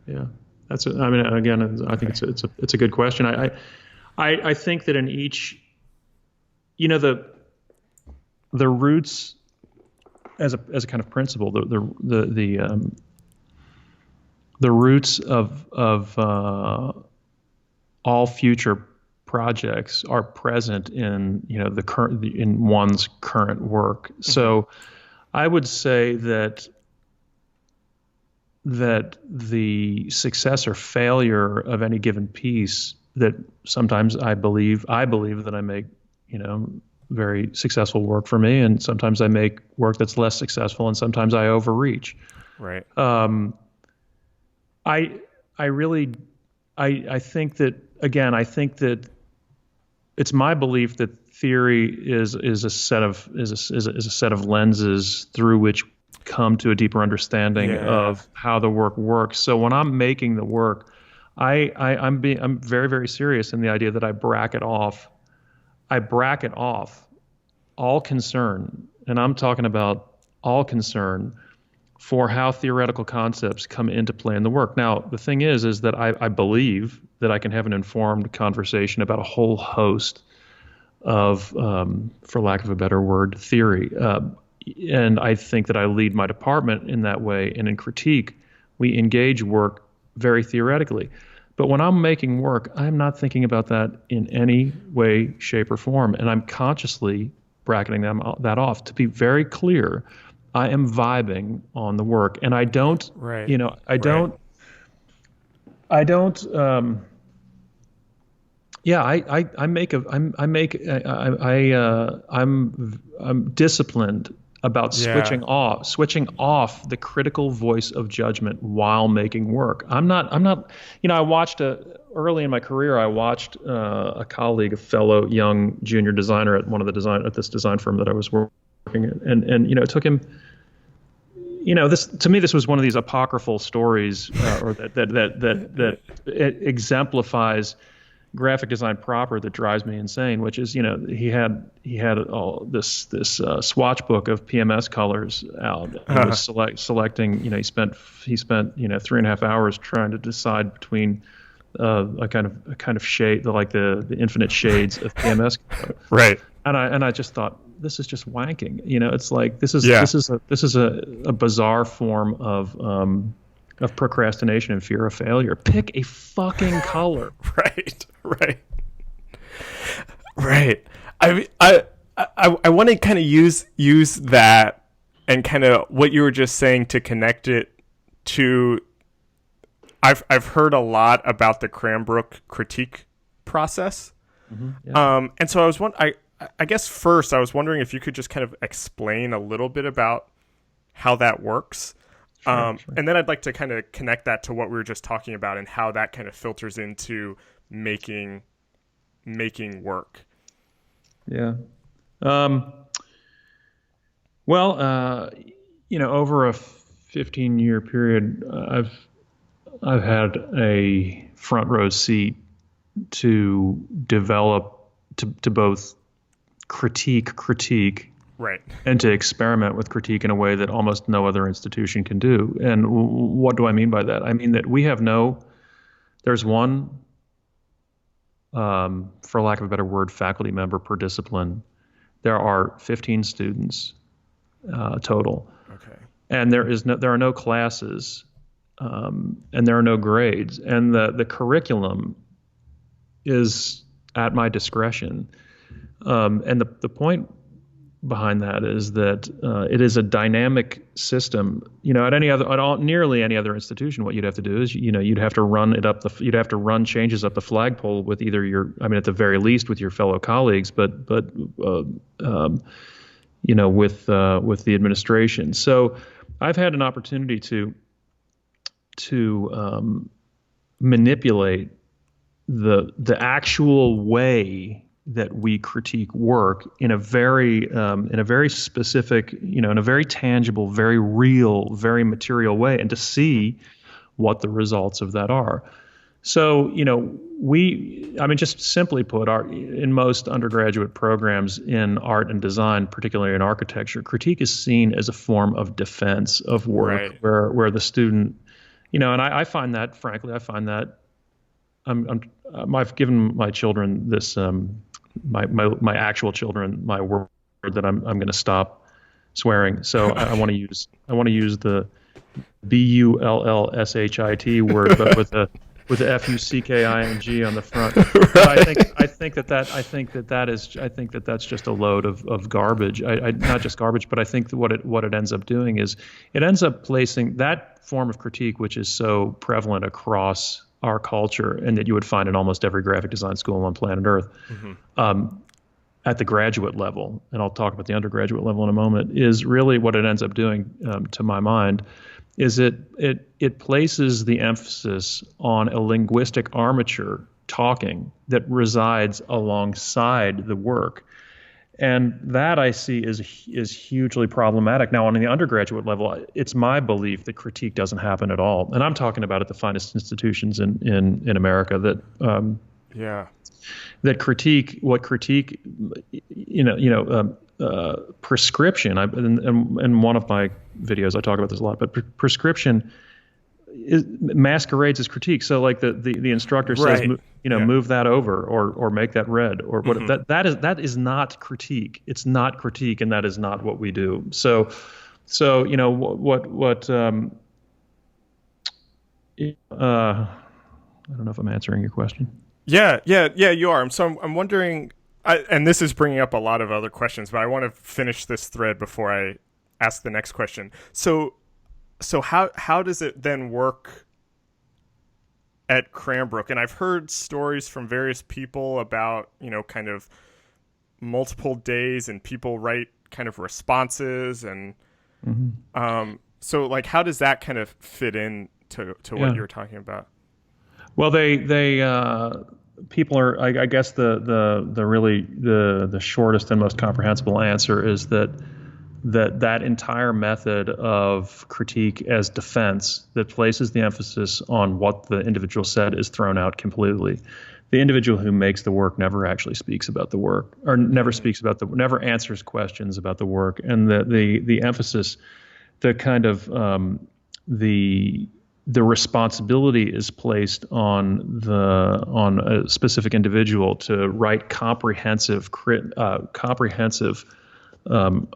[SPEAKER 2] Yeah, I mean, again, I think it's a good question. I think that in each, you know, the roots as a kind of principle, the roots of all future projects are present in, you know, in one's current work. Mm-hmm. So I would say that the success or failure of any given piece, that sometimes I believe that I make, you know, very successful work for me, and sometimes I make work that's less successful, and sometimes I overreach.
[SPEAKER 1] Right.
[SPEAKER 2] I think that it's my belief that theory is a set of lenses through which come to a deeper understanding of how the work works. So when I'm making the work, I'm very, very serious in the idea that I bracket off all concern, and I'm talking about all concern for how theoretical concepts come into play in the work. Now, the thing is that I believe that I can have an informed conversation about a whole host of, for lack of a better word, theory. And I think that I lead my department in that way. And in critique, we engage work very theoretically. But when I'm making work, I'm not thinking about that in any way, shape, or form. And I'm consciously bracketing that off. To be very clear, I am vibing on the work. And I don't,
[SPEAKER 1] right.
[SPEAKER 2] you know, I don't, I'm disciplined about switching off the critical voice of judgment while making work. I'm not, you know, I watched early in my career, I watched a colleague, a fellow young junior designer at this design firm that I was working at. And, you know, it took him, you know, this was one of these apocryphal stories, or that it exemplifies graphic design proper that drives me insane, which is, you know, he had all this swatch book of PMS colors out, and was selecting, you know, he spent 3.5 hours trying to decide between a kind of shade, the infinite shades of PMS color.
[SPEAKER 1] Right.
[SPEAKER 2] And I just thought, this is just wanking. You know, it's like this is a bizarre form of procrastination and fear of failure. Pick a fucking color.
[SPEAKER 1] Right. I want to kind of use that and kind of what you were just saying to connect it to. I've heard a lot about the Cranbrook critique process. Mm-hmm, yeah. And so I guess first I was wondering if you could just kind of explain a little bit about how that works. Sure. And then I'd like to kind of connect that to what we were just talking about and how that kind of filters into making work.
[SPEAKER 2] Yeah. Well, you know, over a 15-year period, I've had a front row seat to develop, to both critique,
[SPEAKER 1] right,
[SPEAKER 2] and to experiment with critique in a way that almost no other institution can do. And what do I mean by that? I mean that there's one, for lack of a better word, faculty member per discipline there are 15 students total.
[SPEAKER 1] Okay.
[SPEAKER 2] And there are no classes, and there are no grades, and the curriculum is at my discretion. And the point behind that is that it is a dynamic system. Nearly any other institution, what you'd have to do is, you'd have to run changes up the flagpole with either at the very least with your fellow colleagues, but with the administration. So I've had an opportunity to manipulate the actual way that we critique work in a very specific, in a very tangible, very real, very material way, and to see what the results of that are. So, just simply put, in most undergraduate programs in art and design, particularly in architecture, critique is seen as a form of defense of work, right, where the student, and I find that, frankly, I've given my children this, my actual children, my word that I'm going to stop swearing. So I want to use the BULLSHIT word, but with the FUCKING on the front. But I think that's just a load of garbage. Not just garbage, but I think that what it ends up doing is it ends up placing that form of critique, which is so prevalent across our culture, and that you would find in almost every graphic design school on planet Earth, at the graduate level, and I'll talk about the undergraduate level in a moment, is really what it ends up doing, to my mind, is it places the emphasis on a linguistic armature talking that resides alongside the work. And that I see is hugely problematic. Now, on the undergraduate level, it's my belief that critique doesn't happen at all. And I'm talking about at the finest institutions in America that prescription. In one of my videos, I talk about this a lot, but prescription masquerades as critique. So, like the instructor says, move that over, or make that red, or what. That is not critique. It's not critique, and that is not what we do. So what I don't know if I'm answering your question.
[SPEAKER 1] Yeah, you are. So I'm wondering, and this is bringing up a lot of other questions, but I want to finish this thread before I ask the next question. So how does it then work at Cranbrook? And I've heard stories from various people about, kind of multiple days, and people write kind of responses, and so like, how does that kind of fit in to what you're talking about?
[SPEAKER 2] Well, people are, I guess the shortest and most comprehensible answer is that entire method of critique as defense that places the emphasis on what the individual said is thrown out completely. The individual who makes the work never actually speaks about the work, or never answers questions about the work. And the emphasis, the kind of the responsibility is placed on a specific individual to write comprehensive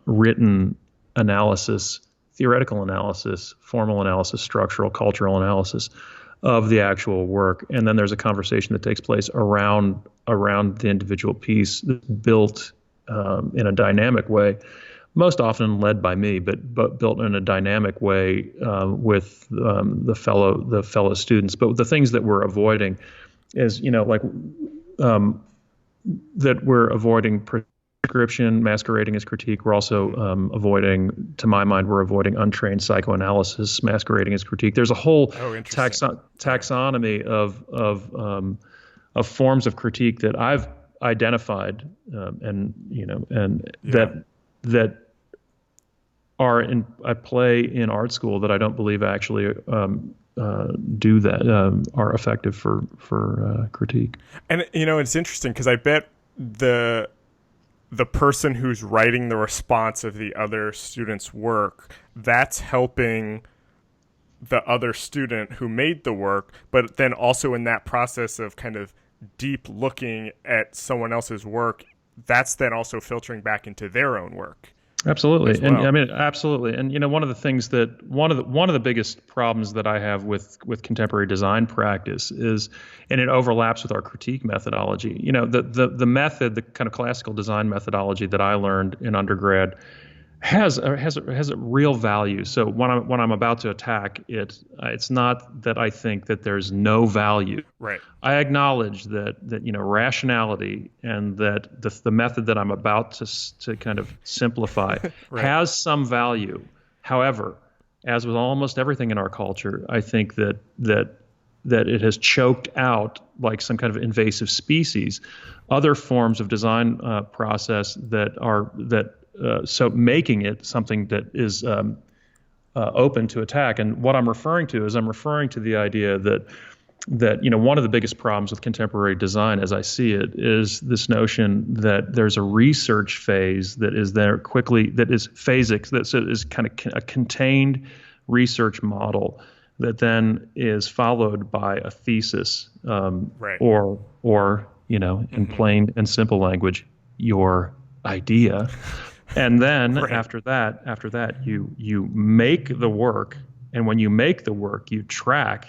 [SPEAKER 2] written analysis, theoretical analysis, formal analysis, structural, cultural analysis of the actual work. And then there's a conversation that takes place around the individual piece that's built in a dynamic way, most often led by me, but built in a dynamic way with the fellow students. But the things that we're avoiding is, that we're avoiding prescription masquerading as critique. We're also avoiding, to my mind, untrained psychoanalysis masquerading as critique. There's a whole taxonomy of forms of critique that I've identified, that are at play in art school that I don't believe actually do that, are effective for critique.
[SPEAKER 1] And it's interesting because I bet the person who's writing the response of the other student's work, that's helping the other student who made the work, but then also in that process of kind of deep looking at someone else's work, that's then also filtering back into their own work.
[SPEAKER 2] Absolutely.
[SPEAKER 1] Well.
[SPEAKER 2] And I mean, absolutely. And, one of the things that one of the biggest problems that I have with contemporary design practice is, and it overlaps with our critique methodology, the method, the kind of classical design methodology that I learned in undergrad has a real value. So when I'm about to attack it, it's not that I think that there's no value.
[SPEAKER 1] Right.
[SPEAKER 2] I acknowledge that rationality and that the method that I'm about to kind of simplify
[SPEAKER 1] right.
[SPEAKER 2] has some value. However, as with almost everything in our culture, I think that it has choked out, like some kind of invasive species, other forms of design process so making it something that is open to attack. And what I'm referring to the idea that one of the biggest problems with contemporary design, as I see it, is this notion that there's a research phase that is there quickly, that is phasic, that is kind of a contained research model that then is followed by a thesis,
[SPEAKER 1] right.
[SPEAKER 2] or in plain and simple language, your idea. And then
[SPEAKER 1] right.
[SPEAKER 2] after that, you make the work, and when you make the work, you track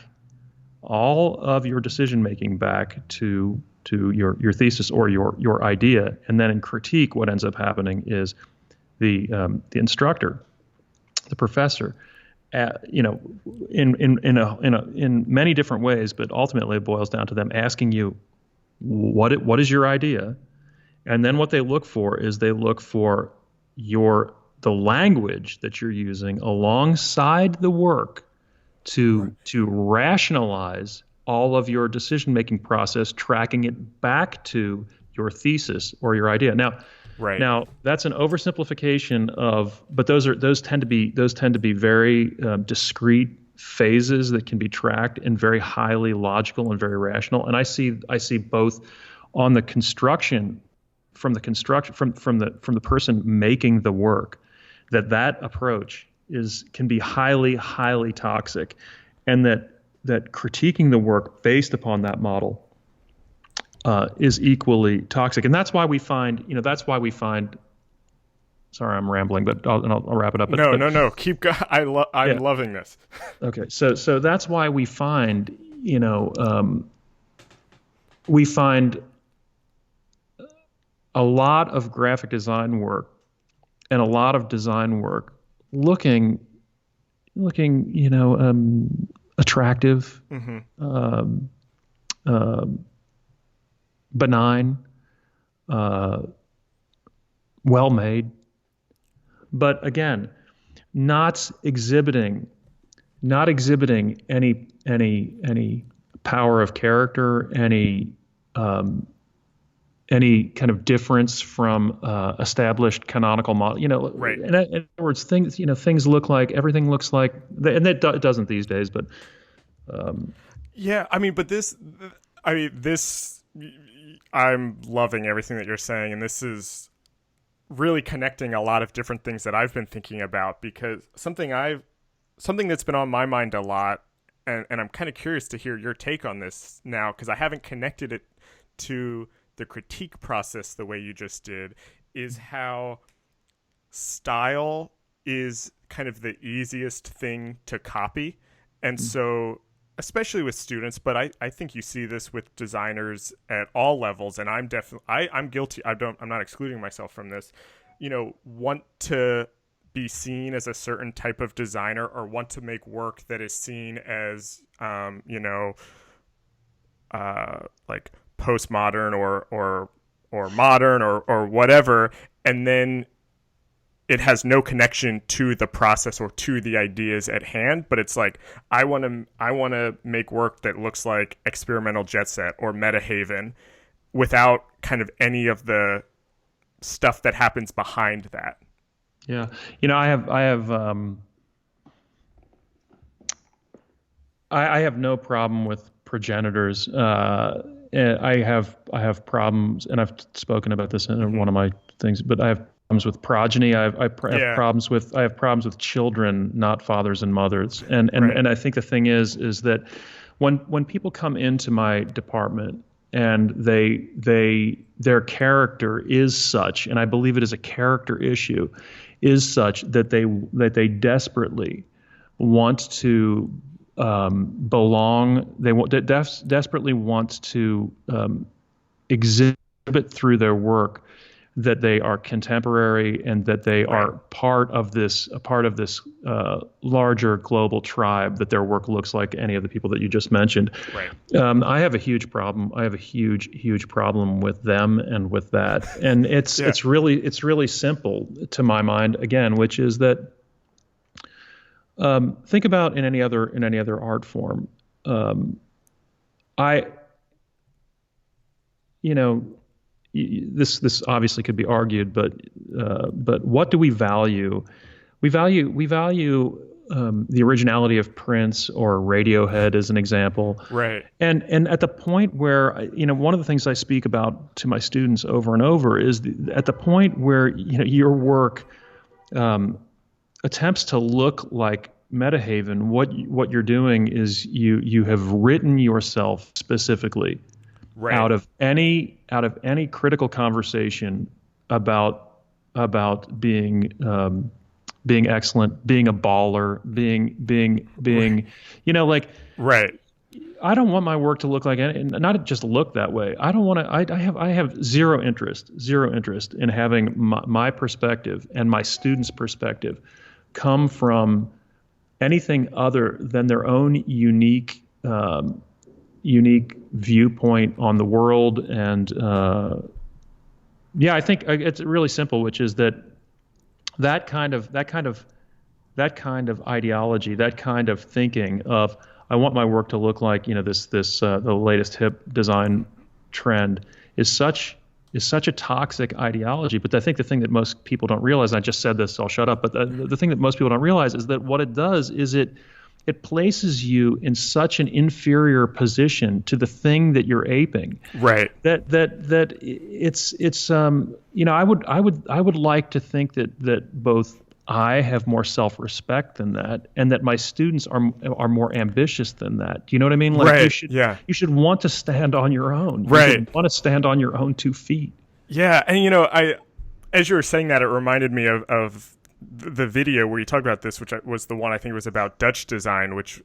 [SPEAKER 2] all of your decision making back to your thesis or your idea. And then in critique, what ends up happening is the instructor, the professor, in many different ways, but ultimately it boils down to them asking you, what is your idea? And then what they look for is the language that you're using alongside the work to rationalize all of your decision-making process, tracking it back to your thesis or your idea. Now that's an oversimplification but those tend to be very discrete phases that can be tracked and very highly logical and very rational. And I see both on the construction, from the person making the work, that approach can be highly, highly toxic, and that critiquing the work based upon that model is equally toxic. And that's why we find. Sorry, I'm rambling, but I'll wrap it up.
[SPEAKER 1] No. Keep going. I'm loving this.
[SPEAKER 2] Okay, so that's why we find. We find a lot of graphic design work and a lot of design work looking attractive, benign, well made, but again, not exhibiting any power of character, any kind of difference from established canonical model,
[SPEAKER 1] right.
[SPEAKER 2] In other words, things look like, everything looks like, and it doesn't these days, but
[SPEAKER 1] I'm loving everything that you're saying, and this is really connecting a lot of different things that I've been thinking about, because something that's been on my mind a lot, and I'm kind of curious to hear your take on this now, because I haven't connected it to the critique process the way you just did, is how style is kind of the easiest thing to copy. And so, especially with students, but I think you see this with designers at all levels, and I'm guilty. I'm not excluding myself from this. Want to be seen as a certain type of designer, or want to make work that is seen as like postmodern or modern or whatever, and then it has no connection to the process or to the ideas at hand. But it's like, I want to make work that looks like Experimental Jet Set or Metahaven without kind of any of the stuff that happens behind that.
[SPEAKER 2] Yeah, I have no problem with progenitors. I have problems, and I've spoken about this in one of my things, but I have problems with progeny. I have problems with children, not fathers and mothers. And
[SPEAKER 1] right.
[SPEAKER 2] I think the thing is that when people come into my department and their character is such, and I believe it is a character issue, is such that they desperately want to belong. Desperately want to exhibit through their work that they are contemporary and that they are part of this larger global tribe, that their work looks like any of the people that you just mentioned.
[SPEAKER 1] Right.
[SPEAKER 2] I have a huge problem. I have a huge problem with them and with that. And it's really simple to my mind, again, which is that think about in any other art form. This obviously could be argued, but what do we value? We value the originality of Prince or Radiohead as an example.
[SPEAKER 1] Right.
[SPEAKER 2] And at the point where, one of the things I speak about to my students over and over is at the point where, your work attempts to look like Metahaven, what you're doing is you have written yourself specifically out of any critical conversation about being excellent, being a baller, being
[SPEAKER 1] right.
[SPEAKER 2] I don't want my work to look like not just look that way. I don't want to. I have zero interest in having my perspective and my students' perspective come from anything other than their own unique viewpoint on the world. And I think it's really simple, which is that kind of ideology, that kind of thinking of I want my work to look like the latest hip design trend is such a toxic ideology. But I think the thing that most people don't realize, and I just said this, so I'll shut up, but the thing that most people don't realize is that what it does is it places you in such an inferior position to the thing that you're aping.
[SPEAKER 1] Right.
[SPEAKER 2] That it's I would like to think that both I have more self-respect than that, and that my students are more ambitious than that. Do you know what I mean? Like you should want to stand on your own. You should want to stand on your own 2 feet. Yeah,
[SPEAKER 1] and as you were saying that, it reminded me of the video where you talked about this, which was the one I think was about Dutch design, which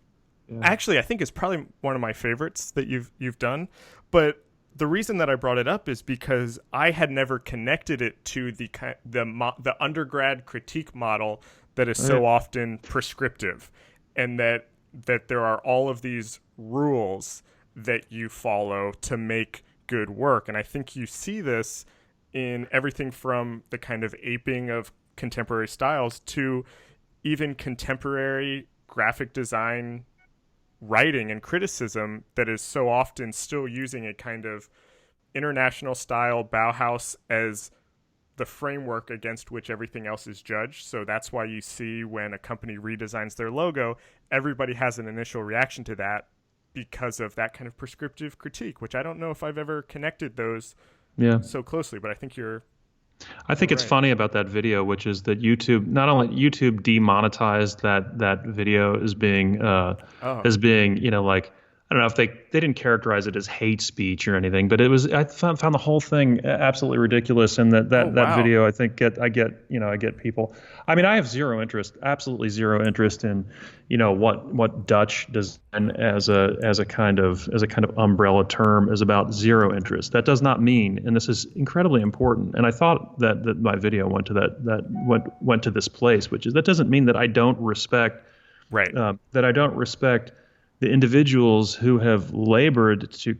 [SPEAKER 1] actually I think is probably one of my favorites that you've done. But the reason that I brought it up is because I had never connected it to the undergrad critique model that is so often prescriptive, and that there are all of these rules that you follow to make good work. And I think you see this in everything from the kind of aping of contemporary styles to even contemporary graphic design writing and criticism that is so often still using a kind of international style Bauhaus as the framework against which everything else is judged. So that's why you see when a company redesigns their logo, everybody has an initial reaction to that because of that kind of prescriptive critique, which I don't know if I've ever connected those so closely, but I think it's funny about that video, which is that YouTube demonetized that video as being I don't know if they didn't characterize it as hate speech or anything, but I found the whole thing absolutely ridiculous. And that video, I think I get people. I mean, I have absolutely zero interest in, what Dutch design as a kind of umbrella term is about. Zero interest. That does not mean, and this is incredibly important. And I thought that my video went to this place, which is that doesn't mean that I don't respect, the individuals who have labored to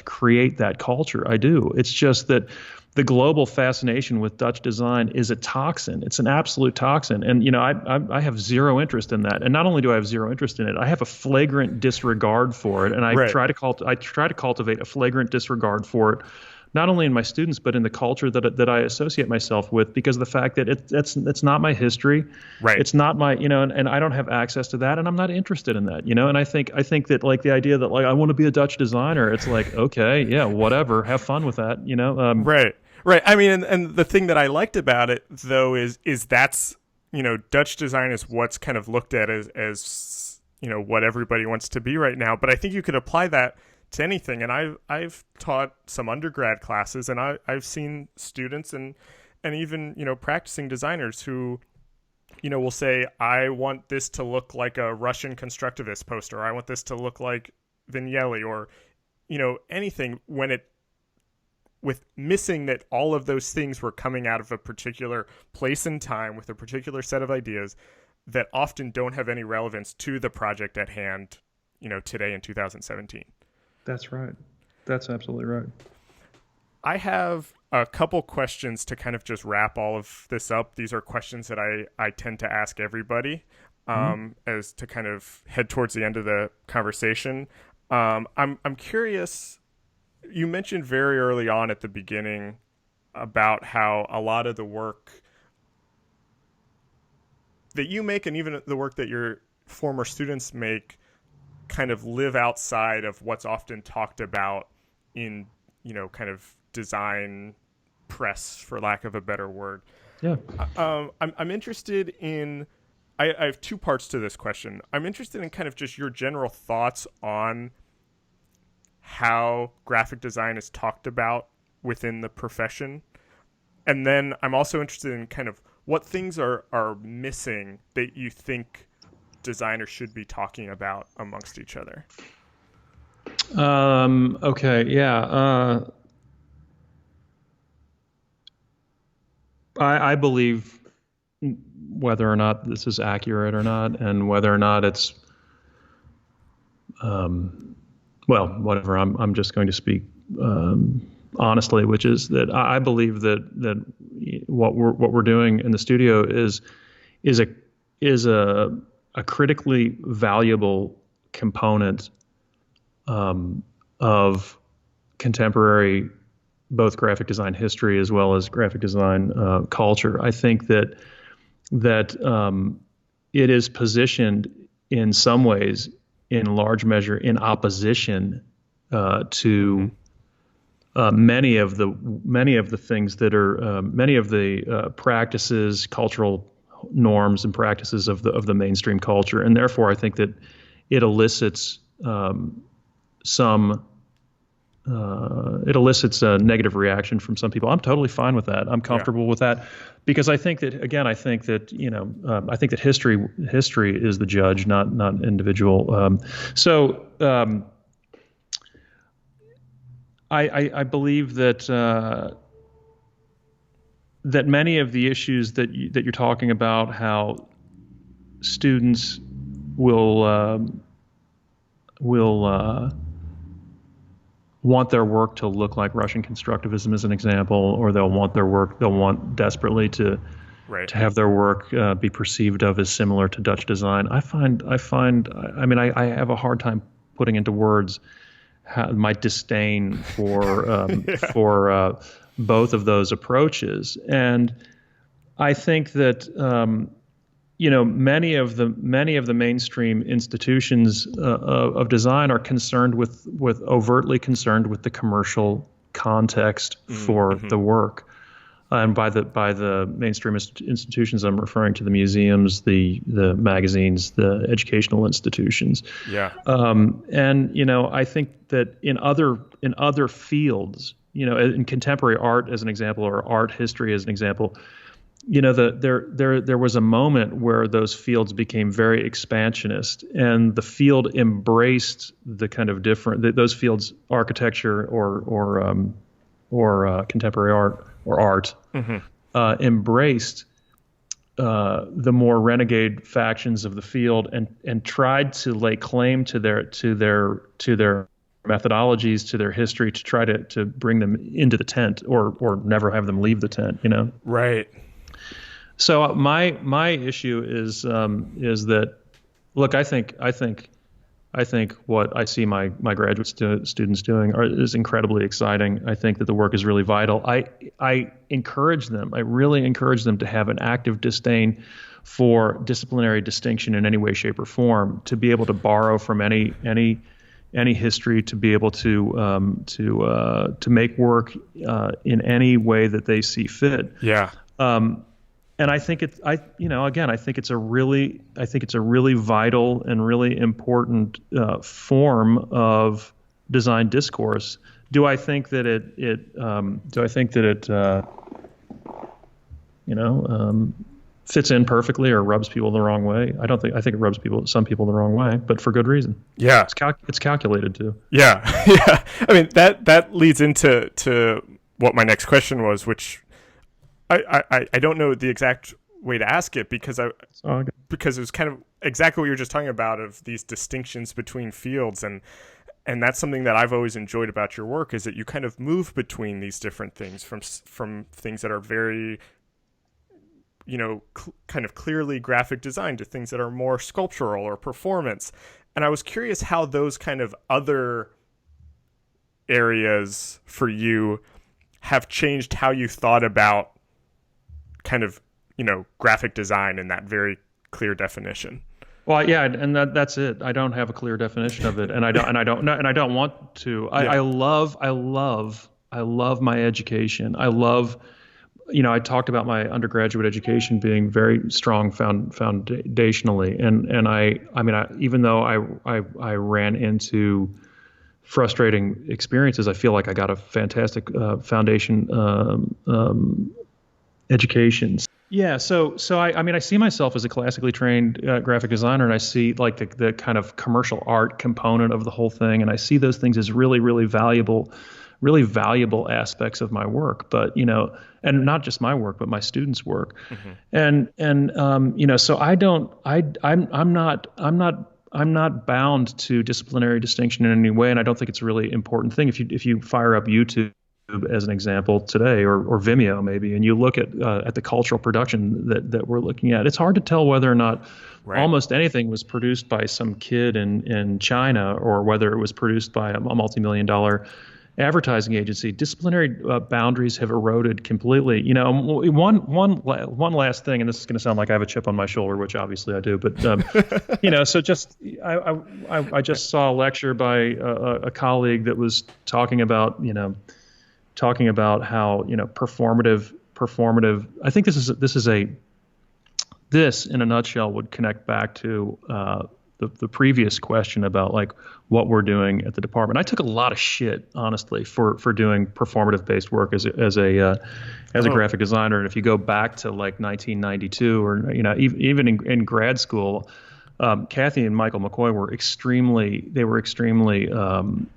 [SPEAKER 1] create that culture. I do. It's just that the global fascination with Dutch design is a toxin. It's an absolute toxin. And, I have zero interest in that. And not only do I have zero interest in it, I have a flagrant disregard for it. And I try to cultivate a flagrant disregard for it, not only in my students, but in the culture that I associate myself with, because of the fact that it's not my history. Right. It's not my, and I don't have access to that, and I'm not interested in that, and I think that like the idea that like, I want to be a Dutch designer, it's like, okay, yeah, whatever, have fun with that, Right. I mean, and the thing that I liked about it though is that's, Dutch design is what's kind of looked at as what everybody wants to be right now. But I think you could apply that to anything. And I've taught some undergrad classes, and I've seen students and even, practicing designers who, will say, I want this to look like a Russian constructivist poster, or I want this to look like Vignelli, or, anything, with missing that all of those things were coming out of a particular place and time with a particular set of ideas that often don't have any relevance to the project at hand, today in 2017.
[SPEAKER 2] That's right. That's absolutely right.
[SPEAKER 1] I have a couple questions to kind of just wrap all of this up. These are questions that I tend to ask everybody as to kind of head towards the end of the conversation. I'm curious, you mentioned very early on at the beginning about how a lot of the work that you make, and even the work that your former students make, kind of live outside of what's often talked about in, kind of design press, for lack of a better word.
[SPEAKER 2] Yeah.
[SPEAKER 1] I'm interested in, I have two parts to this question. I'm interested in kind of just your general thoughts on how graphic design is talked about within the profession. And then I'm also interested in kind of what things are missing that you think designers should be talking about amongst each other.
[SPEAKER 2] Okay. Yeah. I believe, whether or not this is accurate or not, and whether or not it's, whatever. I'm just going to speak honestly, which is that I believe that what we're doing in the studio is a critically valuable component of contemporary both graphic design history as well as graphic design culture. I think that it is positioned in some ways, in large measure, in opposition to many of the things that are many of the practices, cultural norms and practices of the mainstream culture, and therefore I think that it elicits a negative reaction from some people. I'm totally fine with that. I'm comfortable with that, because I think that I think that history is the judge, not individual. I believe that that many of the issues that you're talking about, how students will want their work to look like Russian constructivism, as an example, or they'll want desperately to have their work be perceived of as similar to Dutch design. I have a hard time putting into words my disdain for for both of those approaches, and I think that many of the mainstream institutions of design are overtly concerned with the commercial context for the work. And by the mainstream institutions, I'm referring to the museums, the magazines, the educational institutions.
[SPEAKER 1] Yeah.
[SPEAKER 2] I think that in other fields, in contemporary art as an example, or art history as an example, there was a moment where those fields became very expansionist, and the field embraced the kind of those fields, architecture or contemporary art or art, embraced the more renegade factions of the field and tried to lay claim to their methodologies, to their history, to try to bring them into the tent or never have them leave the tent.
[SPEAKER 1] Right.
[SPEAKER 2] So my issue is that, look, I think what I see my graduate students doing is incredibly exciting. I think that the work is really vital. I really encourage them to have an active disdain for disciplinary distinction in any way, shape, or form, to be able to borrow from any history, to be able to make work in any way that they see fit.
[SPEAKER 1] Yeah.
[SPEAKER 2] And I think I think it's a really vital and really important form of design discourse. Do I think that fits in perfectly or rubs people the wrong way? I don't think. I think it rubs some people the wrong way, but for good reason.
[SPEAKER 1] Yeah,
[SPEAKER 2] it's calculated too.
[SPEAKER 1] Yeah, yeah. I mean that leads into what my next question was, which I don't know the exact way to ask it because because it was kind of exactly what you were just talking about, of these distinctions between fields, and that's something that I've always enjoyed about your work, is that you kind of move between these different things, from things that are very kind of clearly graphic design to things that are more sculptural or performance. And I was curious how those kind of other areas for you have changed how you thought about kind of, graphic design in that very clear definition.
[SPEAKER 2] Well, yeah, and that's it. I don't have a clear definition of it, and I don't want to. I love my education. I love, I talked about my undergraduate education being very strong foundationally, and I even though I ran into frustrating experiences, I feel like I got a fantastic foundation education. Yeah, so I see myself as a classically trained graphic designer, and I see like the kind of commercial art component of the whole thing, and I see those things as really, really valuable aspects of my work. But and not just my work, but my students' work. Mm-hmm. So I'm not bound to disciplinary distinction in any way, and I don't think it's a really important thing. If you fire up YouTube as an example today, or Vimeo maybe, and you look at the cultural production that we're looking at, it's hard to tell whether or not almost anything was produced by some kid in China, or whether it was produced by a multi-million-dollar advertising agency. Disciplinary boundaries have eroded completely. One last thing, and this is going to sound like I have a chip on my shoulder, which obviously I do, but so just I just saw a lecture by a colleague that was talking about how performative. I think this in a nutshell would connect back to the previous question about like what we're doing at the department. I took a lot of shit, honestly, for doing performative based work as a graphic designer. And if you go back to like 1992, or even in grad school, Kathy and Michael McCoy were extremely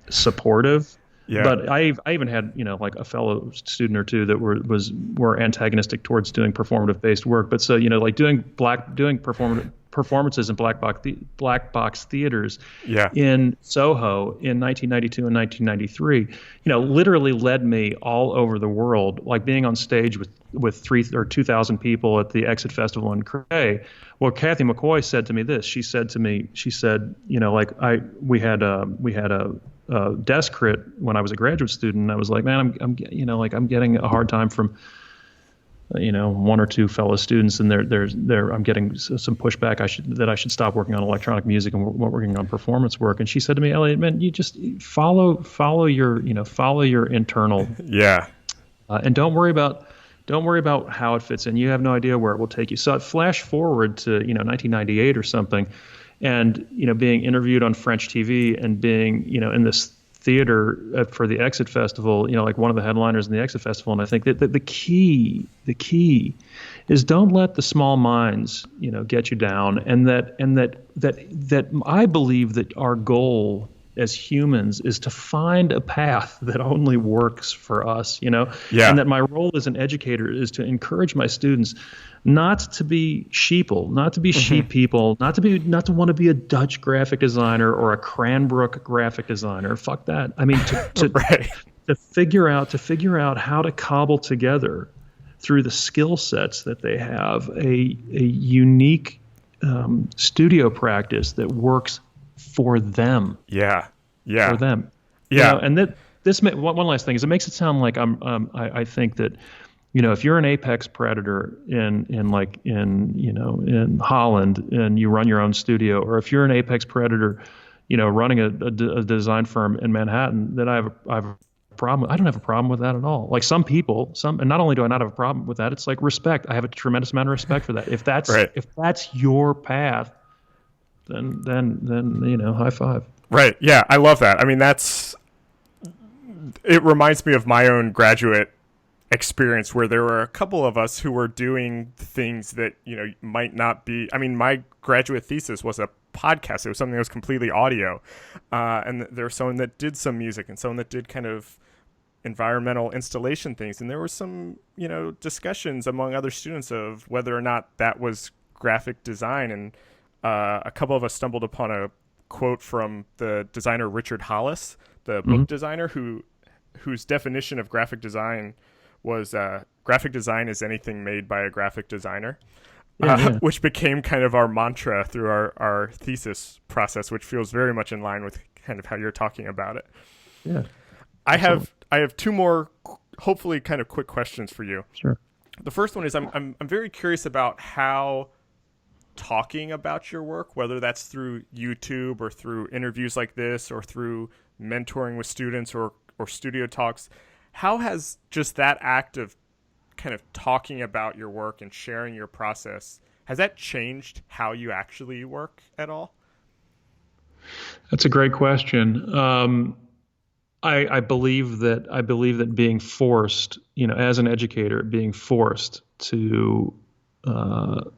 [SPEAKER 2] supportive. Yeah. But I even had like a fellow student or two that were antagonistic towards doing performative based work. But so like doing performances in black box theaters in Soho in 1992 and 1993, literally led me all over the world. Like being on stage with 3,000 or 2,000 people at the Exit Festival in Cray. Well, Kathy McCoy said to me this. She said, we had a desk crit when I was a graduate student. And I was like, man, I'm getting a hard time from one or two fellow students, and I'm getting some pushback. I should stop working on electronic music and working on performance work. And she said to me, Elliott, man, you just follow your internal. Yeah. And don't worry about how it fits in. You have no idea where it will take you. So flash forward to 1998 or something, and being interviewed on French TV, and being in this theater for the Exit Festival, like one of the headliners in the Exit Festival. And I think that the key is don't let the small minds get you down, and that I believe that our goal as humans is to find a path that only works for us, and that my role as an educator is to encourage my students not to be sheeple, not to be sheep people, not to want to be a Dutch graphic designer or a Cranbrook graphic designer. Fuck that. I mean, to figure out how to cobble together through the skill sets that they have a unique studio practice that works for them. Yeah. For them. Yeah. And that one last thing is, it makes it sound like I think that if you're an apex predator in Holland and you run your own studio, or if you're an apex predator, running a design firm in Manhattan, then I have a problem. I don't have a problem with that at all. Like some people, and not only do I not have a problem with that, it's like respect. I have a tremendous amount of respect for that. If that's your path, then high five. Right. Yeah, I love that. I mean, that's
[SPEAKER 1] it reminds me of my own graduate experience where there were a couple of us who were doing things that, might not be, I mean, my graduate thesis was a podcast. It was something that was completely audio. And there was someone that did some music and someone that did kind of environmental installation things. And there were some, discussions among other students of whether or not that was graphic design. And a couple of us stumbled upon a quote from the designer Richard Hollis, the book designer, whose definition of graphic design was graphic design is anything made by a graphic designer, which became kind of our mantra through our thesis process, which feels very much in line with kind of how you're talking about it.
[SPEAKER 2] Yeah.
[SPEAKER 1] I have two more, hopefully kind of quick questions for you.
[SPEAKER 2] Sure.
[SPEAKER 1] The first one is I'm very curious about how talking about your work, whether that's through YouTube or through interviews like this or through mentoring with students or studio talks, how has just that act of kind of talking about your work and sharing your process, has that changed how you actually work at all?
[SPEAKER 2] That's a great question. I believe that being forced, as an educator, being forced to, at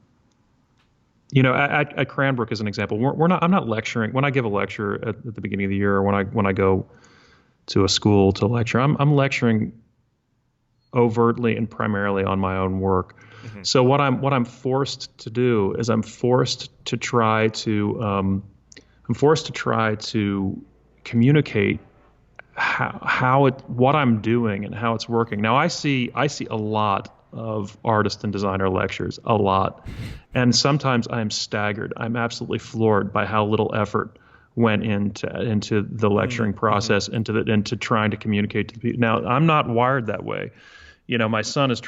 [SPEAKER 2] Cranbrook as an example, I'm not lecturing. When I give a lecture at the beginning of the year, or when I go to a school to lecture, I'm lecturing overtly and primarily on my own work. Mm-hmm. So what I'm forced to do is I'm forced to try to communicate what I'm doing and how it's working. Now I see a lot of artist and designer lectures, a lot, and sometimes I'm staggered. I'm absolutely floored by how little effort went into the lecturing process, into trying to communicate to the people. Now I'm not wired that way. My son is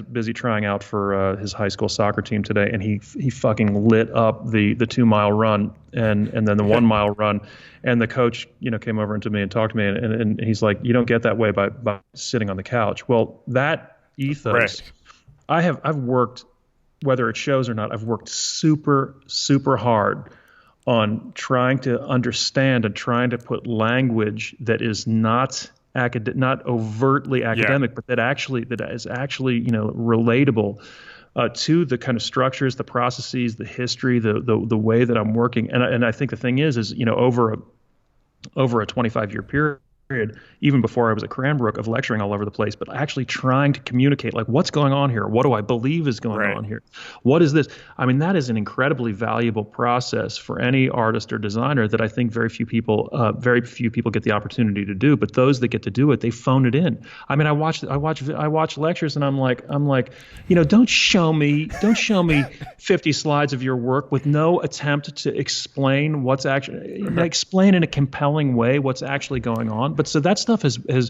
[SPEAKER 2] busy trying out for his high school soccer team today, and he fucking lit up the 2 mile run and then the 1 mile run, and the coach came over to me and talked to me, and he's like, you don't get that way by sitting on the couch. Well, that ethos, right. I've worked, whether it shows or not, I've worked super hard on trying to understand and trying to put language that is not overtly academic, but that is actually relatable to the kind of structures, the processes, the history, the way that I'm working. And I think the thing is over a 25-year period, even before I was at Cranbrook, of lecturing all over the place, but actually trying to communicate, like, what's going on here? What do I believe is going on here? What is this? I mean, that is an incredibly valuable process for any artist or designer that I think very few people get the opportunity to do. But those that get to do it, they phone it in. I mean, I watch lectures, and I'm like, don't show me 50 slides of your work with no attempt to explain what's actually explain in a compelling way what's actually going on. But so that stuff has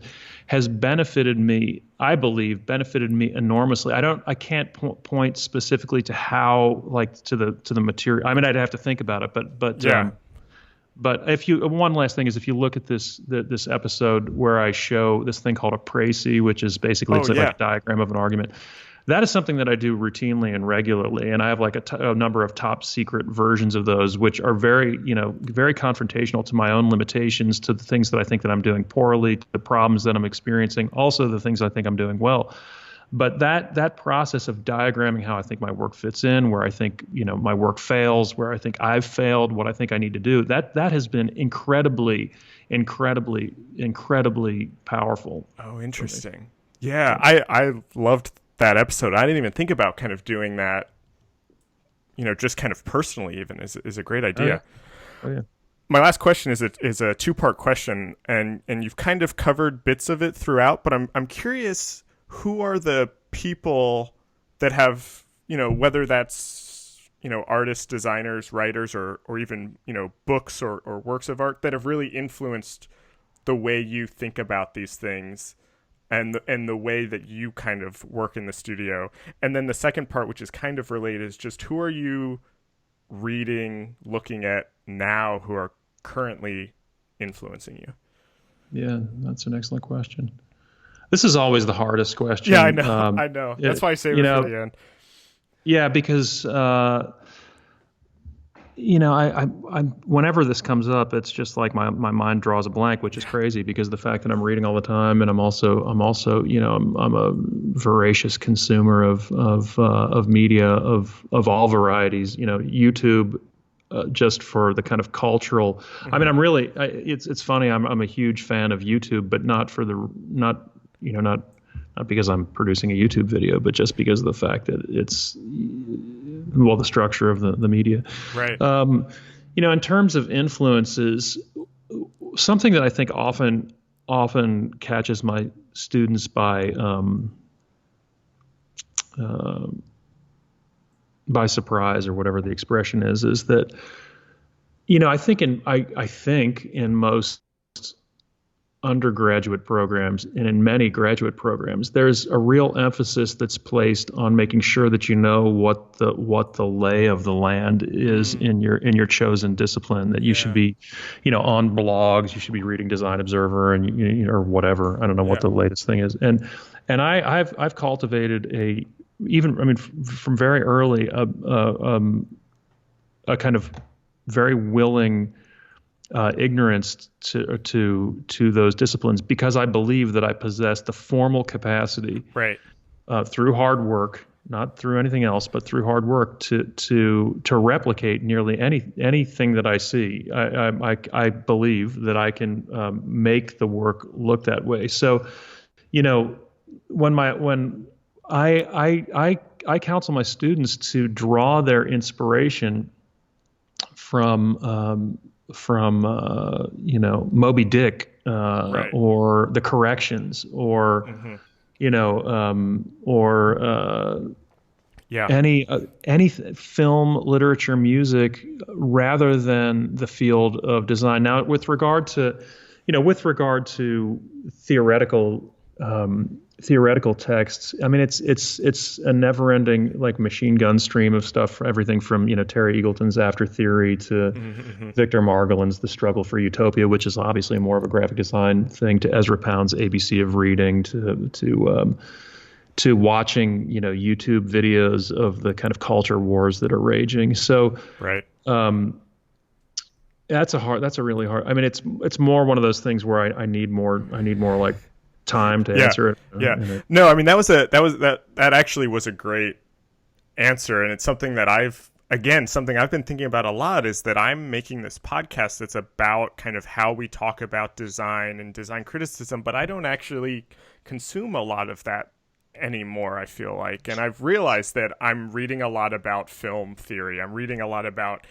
[SPEAKER 2] benefited me, I believe, enormously. I can't point specifically to how, like, to the material. I mean, I'd have to think about it, but one last thing is, if you look at this episode where I show this thing called a précis, which is basically like a diagram of an argument. That is something that I do routinely and regularly, and I have like a number of top secret versions of those, which are very confrontational to my own limitations, to the things that I think that I'm doing poorly, to the problems that I'm experiencing, also the things I think I'm doing well. But that process of diagramming how I think my work fits in, where I think my work fails, where I think I've failed, what I think I need to do, that has been incredibly powerful.
[SPEAKER 1] Oh, interesting. Yeah, I loved that episode. I didn't even think about kind of doing that, just kind of personally even is a great idea.
[SPEAKER 2] Oh, yeah.
[SPEAKER 1] My last question is a two-part question, and you've kind of covered bits of it throughout, but I'm curious, who are the people that have, whether that's, artists, designers, writers, or even, books or works of art that have really influenced the way you think about these things and the way that you kind of work in the studio. And then the second part, which is kind of related, is just who are you reading, looking at now, who are currently influencing you?
[SPEAKER 2] Yeah, that's an excellent question. This is always the hardest question.
[SPEAKER 1] Yeah, I know. I know. That's why I save it for the end.
[SPEAKER 2] Yeah, because whenever this comes up, it's just like my mind draws a blank, which is crazy because the fact that I'm reading all the time, and I'm also, I'm a voracious consumer of media of all varieties. YouTube, just for the kind of cultural. Mm-hmm. I mean, it's funny. I'm a huge fan of YouTube, but not because I'm producing a YouTube video, but just because of the fact that it's, the structure of the media.
[SPEAKER 1] Right.
[SPEAKER 2] In terms of influences, something that I think often catches my students by surprise, or whatever the expression is that, I think in most undergraduate programs and in many graduate programs, there's a real emphasis that's placed on making sure that what the lay of the land is in your chosen discipline. That you should be, on blogs, you should be reading Design Observer and or whatever. I don't know what the latest thing is. And I've cultivated from very early a kind of very willing ignorance to those disciplines, because I believe that I possess the formal capacity,
[SPEAKER 1] right,
[SPEAKER 2] through hard work, not through anything else, but through hard work to replicate nearly anything that I see. I believe that I can make the work look that way. So, when I counsel my students to draw their inspiration from Moby Dick,
[SPEAKER 1] right,
[SPEAKER 2] or The Corrections, or any film, literature, music, rather than the field of design. Now, with regard to theoretical texts, I mean, it's a never-ending, like, machine gun stream of stuff, everything from Terry Eagleton's After Theory to Victor Margolin's The Struggle for Utopia, which is obviously more of a graphic design thing, to Ezra Pound's ABC of Reading, to watching YouTube videos of the kind of culture wars that are raging. So
[SPEAKER 1] right.
[SPEAKER 2] That's a really hard. I mean, it's more one of those things where I need more like time to answer it.
[SPEAKER 1] Yeah. No, I mean, that actually was a great answer. And it's something that I've been thinking about a lot, is that I'm making this podcast that's about kind of how we talk about design and design criticism, but I don't actually consume a lot of that anymore, I feel like. And I've realized that I'm reading a lot about film theory. I'm reading a lot about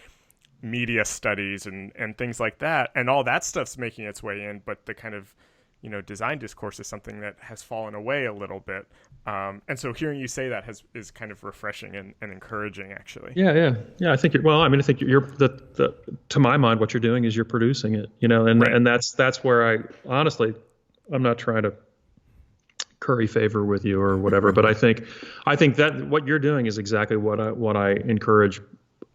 [SPEAKER 1] media studies and things like that. And all that stuff's making its way in, but the kind of design discourse is something that has fallen away a little bit. And so hearing you say that is kind of refreshing and encouraging, actually.
[SPEAKER 2] Yeah. I think I think you're to my mind, what you're doing is you're producing it,
[SPEAKER 1] right.
[SPEAKER 2] And that's where I'm not trying to curry favor with you or whatever, but I think that what you're doing is exactly what I encourage.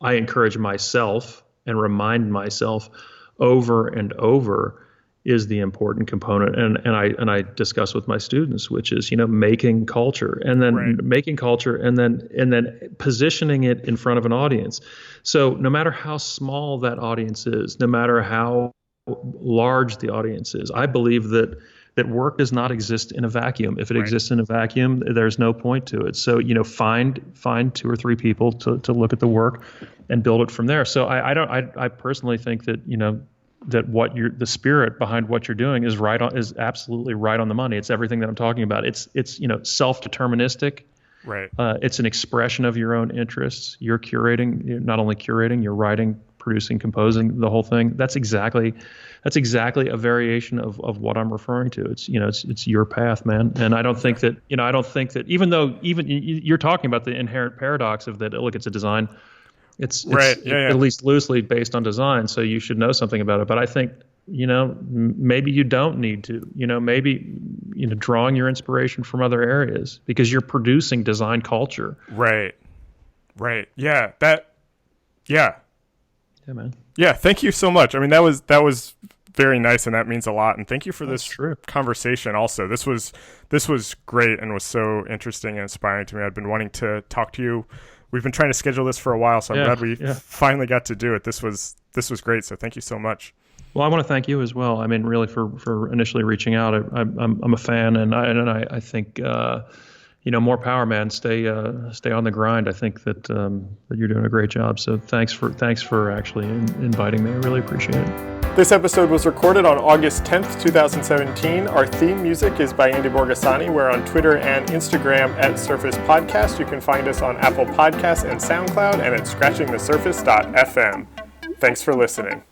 [SPEAKER 2] I encourage myself and remind myself over and over is the important component, and I discuss with my students, which is making culture, and then
[SPEAKER 1] right.
[SPEAKER 2] making culture, and then positioning it in front of an audience. So no matter how small that audience is, no matter how large the audience is, I believe that work does not exist in a vacuum. If it
[SPEAKER 1] right.
[SPEAKER 2] exists in a vacuum, there's no point to it. So find 2 or 3 people to look at the work and build it from there. So I personally think that that the spirit behind what you're doing is absolutely right on the money. It's everything that I'm talking about. It's self-deterministic.
[SPEAKER 1] Right.
[SPEAKER 2] It's an expression of your own interests. You're curating, you're not only curating, you're writing, producing, composing, the whole thing. That's exactly a variation of what I'm referring to. It's your path, man. And I don't think that even though you're talking about the inherent paradox of that, look, it's a design. It's
[SPEAKER 1] right.
[SPEAKER 2] At least loosely based on design, so you should know something about it. But I think, maybe you don't need to. Maybe drawing your inspiration from other areas, because you're producing design culture.
[SPEAKER 1] Right. Yeah. Yeah,
[SPEAKER 2] man.
[SPEAKER 1] Yeah. Thank you so much. I mean, that was very nice, and that means a lot. And thank you for this conversation. Also, this was great and was so interesting and inspiring to me. I've been wanting to talk to you we've been trying to schedule this for a while, so I'm glad we
[SPEAKER 2] yeah.
[SPEAKER 1] finally got to do it. This was great, so thank you so much.
[SPEAKER 2] Well, I want to thank you as well. I mean, really for initially reaching out. I'm a fan, and I think more power, man. Stay on the grind. I think that you're doing a great job. So thanks for actually inviting me. I really appreciate it.
[SPEAKER 1] This episode was recorded on August 10th, 2017. Our theme music is by Andy Borgasani. We're on Twitter and Instagram at Surface Podcast. You can find us on Apple Podcasts and SoundCloud and at scratchingthesurface.fm. Thanks for listening.